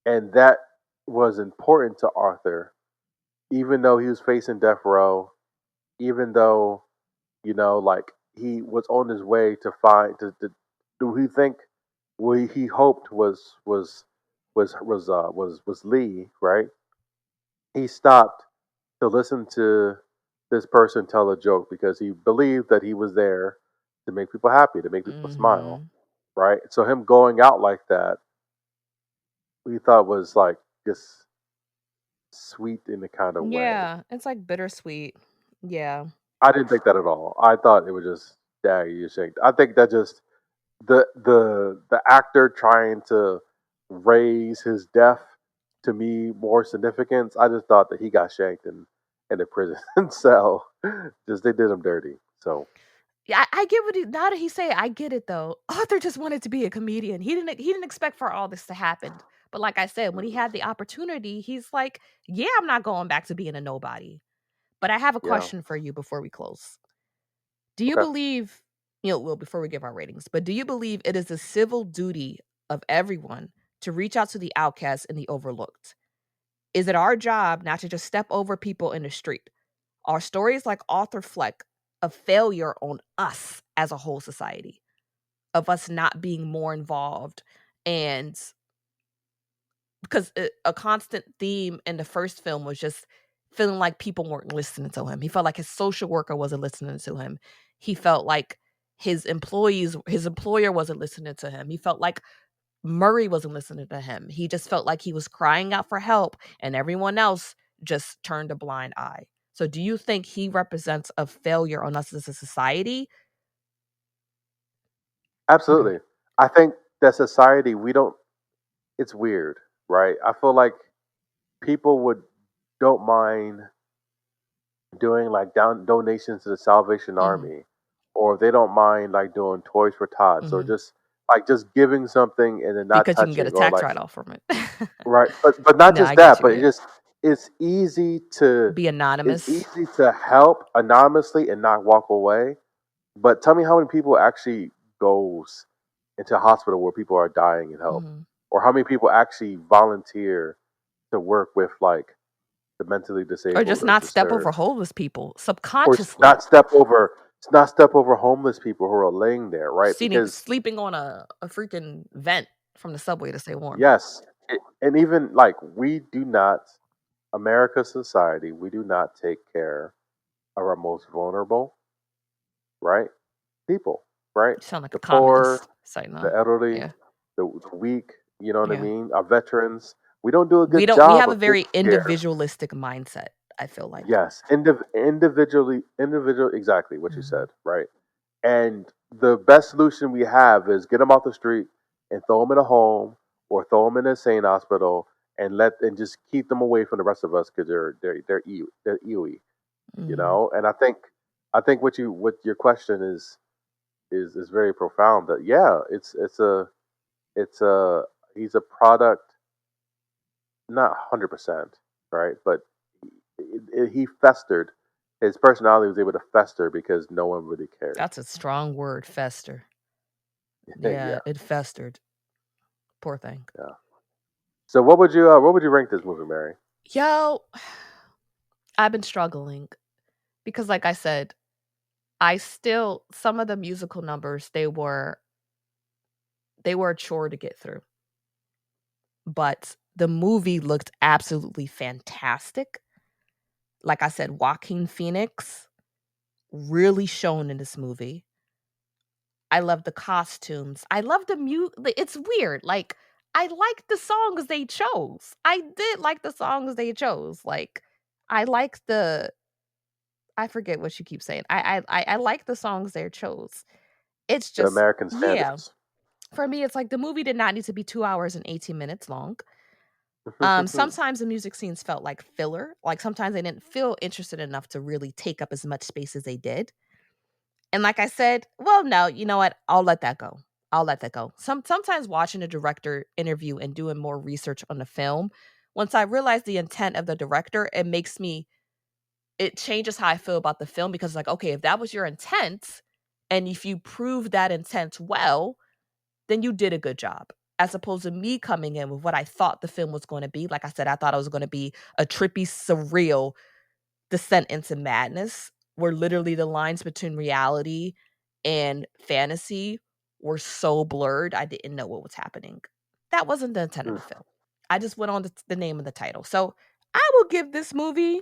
and that was important to Arthur, even though he was facing death row, even though like he was on his way to find to do he think what he hoped was Lee, right? He stopped to listen to this person tell a joke because he believed that he was there to make people happy, to make people smile, Mhm. right? So him going out like that, we thought was like just sweet in a kind of way. Yeah, it's, like, bittersweet. Yeah. I didn't think that at all. I thought it was just dang you shanked. I think that just the actor trying to raise his death to me more significance. I just thought that he got shanked in a prison cell. Just they did him dirty. So Yeah, I get what he now that he say it, I get it, though. Arthur just wanted to be a comedian. He didn't expect for all this to happen. But like I said, when he had mm, the opportunity, he's like, "Yeah, I'm not going back to being a nobody." But I have a yeah, question for you before we close. Do you okay, believe, well, before we give our ratings, but do you believe it is the civil duty of everyone to reach out to the outcast and the overlooked? Is it our job not to just step over people in the street? Are stories like Arthur Fleck a failure on us as a whole society, of us not being more involved? And because a constant theme in the first film was just feeling like people weren't listening to him. He felt like his social worker wasn't listening to him. He felt like his employer wasn't listening to him. He felt like Murray wasn't listening to him. He just felt like he was crying out for help and everyone else just turned a blind eye. So do you think he represents a failure on us as a society? Okay. absolutely. I think that society we don't. It's weird, right? I feel like people would don't mind doing like donations to the Salvation Mhm. Army, or they don't mind like doing Toys for Tots, or Mhm. just giving something and then not Because you can get a touching, or tax like write-off from it. right, but not No, just I get that, you, but yeah. it's easy to Be anonymous. help anonymously and not walk away. But tell me how many people actually goes into a hospital where people are dying and help, Mhm. or how many people actually volunteer to work with like the mentally Or disabled just or not step disturbed over homeless people or subconsciously. not step over homeless people who are laying there, right? Because Sleeping on a freaking vent from the subway to stay warm. yes, and even like we do not, America society, we do not take care of our most vulnerable, right? People, right? You sound like a The poor, communist. Say the no. elderly, Yeah. the weak. You know what I Yeah. mean? Our veterans. We don't do a good We job have a of taking very care. individualistic mindset, I feel like. Yes, individual, exactly what you Mhm. said, right? And the best solution we have is get them off the street and throw them in a home or throw them in a insane hospital and just keep them away from the rest of us because they're ewy, you Mm, know. And I think what your question is very profound. That yeah, it's a he's a product, not 100%, right, but he festered. His personality was able to fester because no one really cared. that's a strong word, fester. Yeah, Yeah, it festered. Poor thing. yeah. So what would you rank this movie, Mary? Yo, I've been struggling because, like I said, I still some of the musical numbers they were a chore to get through, but the movie looked absolutely fantastic. Like I said, Joaquin Phoenix really shown in this movie. I love the costumes. I love it's weird. Like I like the songs they chose. I did like the songs they chose. Like I like the I forget what you keep saying. I like the songs they chose. It's The just American yeah. standards. For me, it's like the movie did not need to be 2 hours and 18 minutes long. Sometimes the music scenes felt like filler. Like sometimes they didn't feel interested enough to really take up as much space as they did. And like I said, well, no, you know what? I'll let that go. I'll let that go. Sometimes watching a director interview and doing more research on the film, once I realize the intent of the director, it changes how I feel about the film because like, okay, if that was your intent and if you prove that intent well, then you did a good job. As opposed to me coming in with what I thought the film was going to be. Like I said, I thought it was going to be a trippy, surreal descent into madness where literally the lines between reality and fantasy were so blurred, I didn't know what was happening. That wasn't the intent of the film. I just went on the name of the title. So I will give this movie,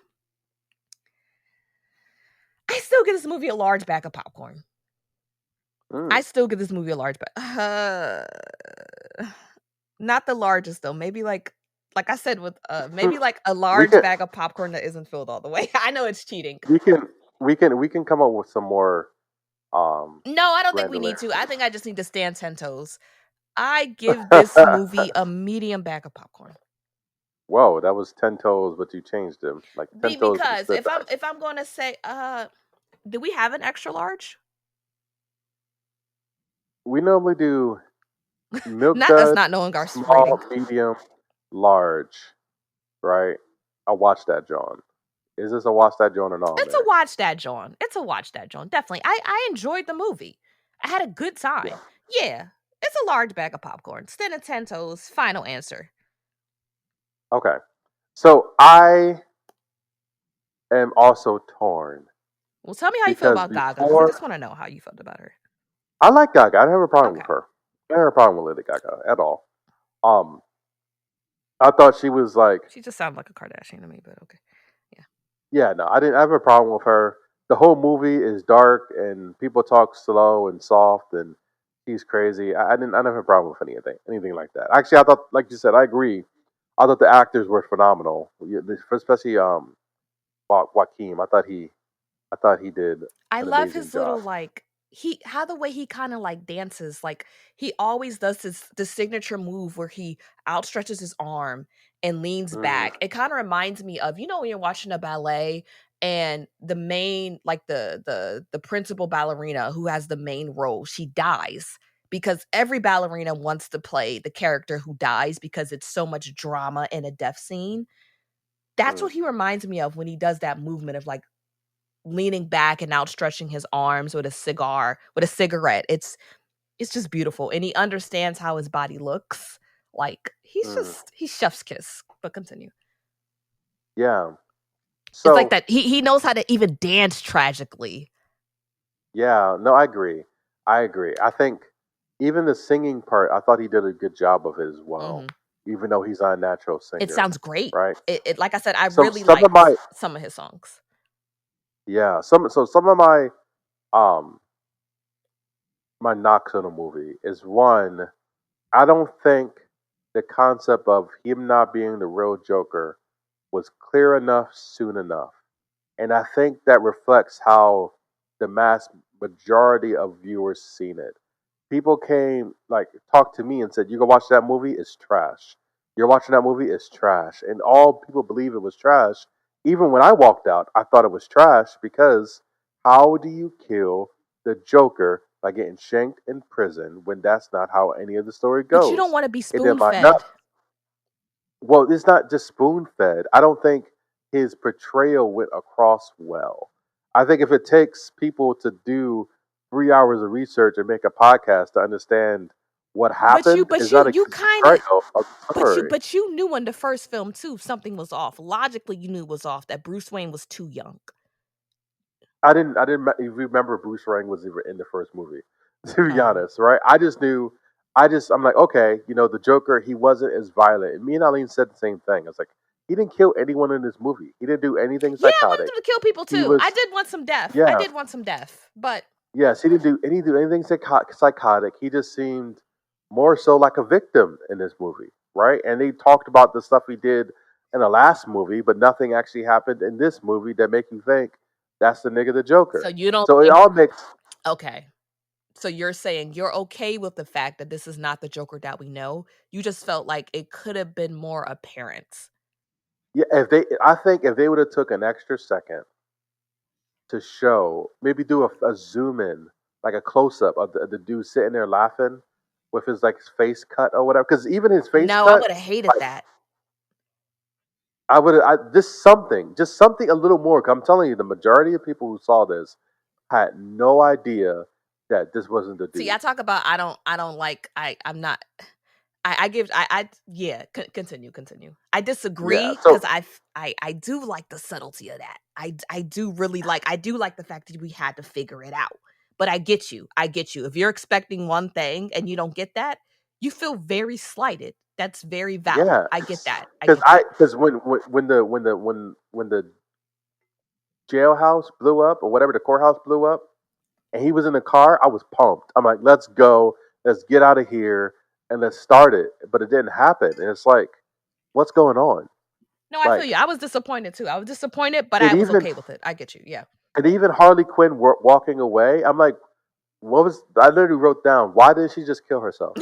I still give this movie a large bag of popcorn. I Mm. still give this movie a large bag. Not the largest though. Maybe like I said with maybe like a we large can bag of popcorn that isn't filled all the way. I know it's cheating. we can come up with some more No, I don't think we need to. I granularity. think I just need to stand 10 toes. I give this movie a medium bag of popcorn. Whoa, that was 10 toes, but you changed them like 10 toes, but you Because stood back. if I'm going to say do we have an extra large? We normally do milk Not us duds, not knowing our rating. small, medium, large, right? I watched that, John. Is this a watch that, John, or no, It's a Mary? watch that John. It's a watch that John. Definitely. I enjoyed the movie. I had a good Yeah. time. Yeah. It's a large bag of popcorn. Stand at 10 toes. Final answer. Okay. So I am also torn Well, tell me how you feel because about Gaga, because I before just want to know how you felt about her. I like Gaga, I don't have a problem Okay. with her. I don't have a problem with Lady Gaga at all. Um, I thought she was like, She just sounded like a Kardashian to me, but okay. Yeah. yeah, no, I didn't have a problem with her. The whole movie is dark and people talk slow and soft and she's crazy. I didn't have a problem with anything like that. Actually, I thought, like you said, I agree. I thought the actors were phenomenal, especially Joaquin. I thought he did I an love amazing his job. little like how the way he kind of like dances. Like he always does the signature move where he outstretches his arm and leans Mm, back. It kind of reminds me of, when you're watching a ballet and the main like the principal ballerina who has the main role, she dies because every ballerina wants to play the character who dies because it's so much drama in a death scene. That's mm, what he reminds me of when he does that movement of like leaning back and outstretching his arms with a cigarette. It's just beautiful. And he understands how his body looks. Like mm. he's chef's kiss. But continue. Yeah. It's like So that. He knows how to even dance tragically. yeah, no, I agree. I agree. I think even the singing part, I thought he did a good job of it as well, Hmm. even though he's not a natural It singer, sounds great. right? It like I said, I Some really some of liked my some of his songs. yeah, some of um my knocks on the movie is one, I don't think the concept of him not being the real Joker was clear enough soon enough. And I think that reflects how the mass majority of viewers seen it. People came, like, talked to me and said, "You go watch that movie, it's trash." You're watching that movie, it's trash. And all people believe it was trash. Even when I walked out, I thought it was trash because how do you kill the Joker by getting shanked in prison when that's not how any of the story But you don't goes? want to be It didn't spoon line up. fed. Well, it's not just spoon fed. I don't think his portrayal went across well. I think if it takes people to do 3 hours of research and make a podcast to understand what But you, happened, but is you, not a you good kind of, portrayal of the story. but you knew in the first film too something was off. Logically, you knew it was off. That Bruce Wayne was too young. I didn't remember Bruce Wayne was even in the first movie. To be Oh, honest, right? I just knew. I'm like, okay, the Joker. He wasn't as violent. And me and Eileen said the same thing. I was like, he didn't kill anyone in this movie. He didn't do anything yeah, I wanted psychotic. them to kill people He too. I was, did want some death. I yeah, did want some death, but yes, he didn't do anything psychotic. He just seemed more so like a victim in this movie, right? And they talked about the stuff he did in the last movie, but nothing actually happened in this movie that make you think that's the nigga the so Joker. you don't So it think all makes okay. So you're saying you're okay with the fact that this is not the Joker that we know. You just felt like it could have been more apparent. yeah. I think if they would have took an extra second to show, maybe do a zoom in, like a close up of the dude sitting there laughing with his like his face cut or whatever. Because even his face No, I cut, would have hated like that. I would, just something a little more. 'Cause I'm telling you, the majority of people who saw this had no idea that this wasn't the See, I dude. talk about I don't like I'm not I give yeah, continue. I Yeah. disagree So because I do like the subtlety of that. I do really like I do like the fact that we had to figure it out. But I get you. I get you. If you're expecting one thing and you don't get that, you feel very slighted. That's very valid. yeah, I get that. I because get that. when the jailhouse blew up or whatever the courthouse blew up, and he was in the car, I was pumped. I'm like, let's go, let's get out of here, and let's start it. But it didn't happen, and it's like, what's going on? No, I feel Like, you. I was disappointed too. I was disappointed, but and I was even okay with it. I get you. Yeah. and even Harley Quinn walking away, I'm like, what was? I literally wrote down, why didn't she just kill herself?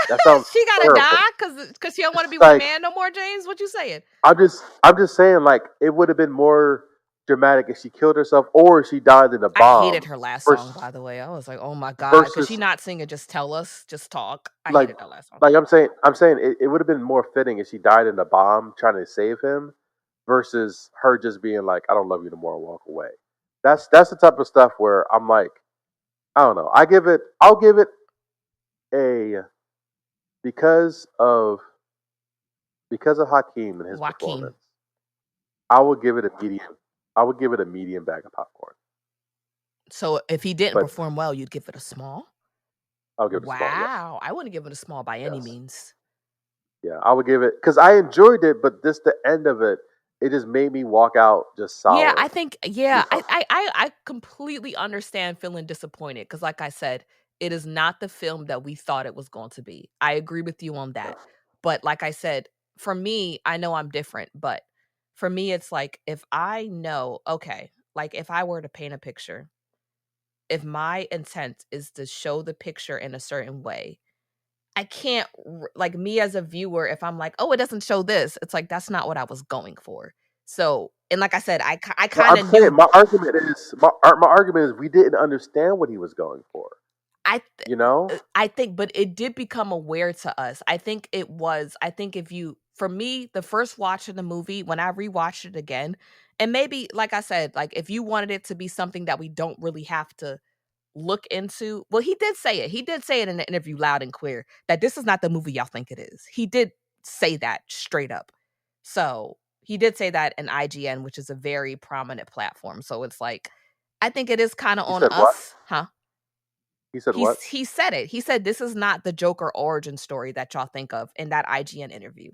That sounds She gotta terrible. die because she don't want to be with the Like, man no more, James. What you saying? I'm just saying, like, it would have been more dramatic if she killed herself or if she died in a I hated bomb her last song, versus by the way. I was like, oh my God. Could she versus not sing and just tell us? Just talk. I like hated that last song. like I'm saying it would have been more fitting if she died in a bomb trying to save him versus her just being like, I don't love you no more and walk away. That's the type of stuff where I'm like, I don't know. I'll give it a because of because of Hakeem and his Joaquin. performance, I would give it a medium. I would give it a medium bag of popcorn. So if he didn't But perform well, you'd give it a small? I'll give it a small yes. Wow. I wouldn't give it a small by any Yes. means. Yeah, I would give it because I enjoyed it, but this the end of it, it just made me walk out just Yeah, I sour. think To be yeah, perfect. I completely understand feeling disappointed because like I said, it is not the film that we thought it was going to be. I agree with you on that. But like I said, for me, I know I'm different, but for me it's like if I know, okay, like if I were to paint a picture, if my intent is to show the picture in a certain way, I can't like me as a viewer if I'm like, "Oh, it doesn't show this." It's like that's not what I was going for. So, and like I said, I Well, kind I'm of saying knew my argument is we didn't understand what he was going for. I You know? I think but it did become aware to us. I think if you for me, the first watch of the movie, when I rewatched it again, and maybe like I said, like if you wanted it to be something that we don't really have to look into, well, he did say it. He did say it in the interview loud and clear that this is not the movie y'all think it is. He did say that straight up. So, he did say that in IGN, which is a very prominent platform. So it's like I think it is kind of He on said what? us, huh? He said what? He said it. He said this is not the Joker origin story that y'all think of in that IGN interview.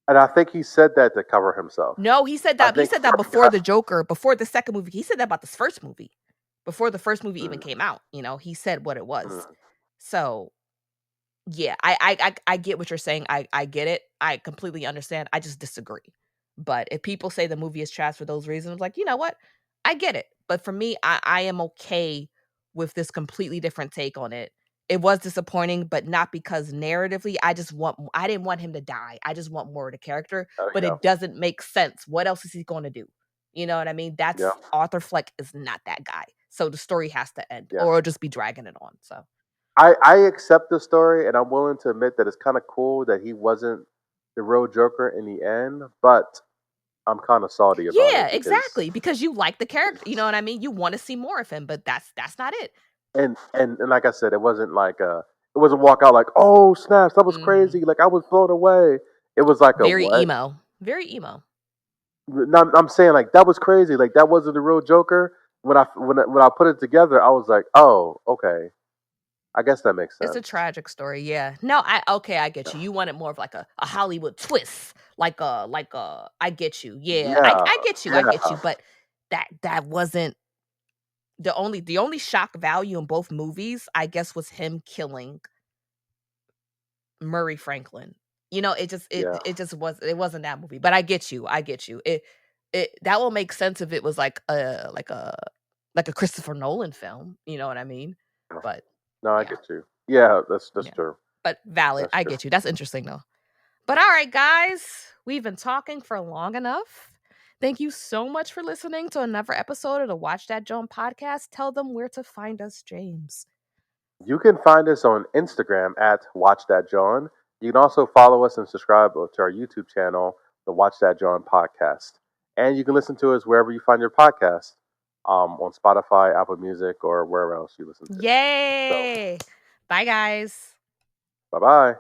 And I think he said that to cover himself. No, I he think said that before the Joker, before the second movie. He said that about this first movie. Before the first movie even mm, came out, he said what it was. mm. So, yeah, I get what you're saying. I get it. I completely understand. I just disagree. But if people say the movie is trash for those reasons, like, you know what? I get it. But for me, I am okay with this completely different take on it. it was disappointing, but not because narratively. I didn't want him to die. I just want more of the character, but Yeah, it doesn't make sense. What else is he going to do? You know what I mean? yeah, That's Arthur Fleck is not that guy. So the story has to end, yeah. or it'll just be dragging it on. So I accept the story, and I'm willing to admit that it's kind of cool that he wasn't the real Joker in the end. But I'm kind of salty about yeah, it because exactly. Because you like the character. You know what I mean? You want to see more of him, but that's not it. and like I said, it wasn't like it wasn't walk out like, oh snaps, that was Hmm. crazy, like I was blown away. It was like a Very what? emo. Very emo. I'm saying like that was crazy, like that wasn't the real Joker. When I put it together, I was like, oh, okay, I guess that makes It's a sense. tragic story, yeah. No, I okay, I get you. You wanted more of like a Hollywood twist, like a. I get you. Yeah, Yeah, I get you. I get yeah, you. But that wasn't the only shock value in both movies. I guess was him killing Murray Franklin. yeah, It just it wasn't that movie. But I get you. I get you. It that will make sense if it was like a Christopher Nolan film. You know what I mean? yeah. But No, I yeah, get you. Yeah, that's yeah. true. But valid. That's I true. get you. That's interesting though. But all right, guys, we've been talking for long enough. Thank you so much for listening to another episode of the Watch That Joan podcast. Tell them where to find us, James. You can find us on Instagram at Watch That John. You can also follow us and subscribe to our YouTube channel, the Watch That John podcast. And you can listen to us wherever you find your podcast, on Spotify, Apple Music, or wherever else you listen to. So, Yay! Bye, guys. bye bye.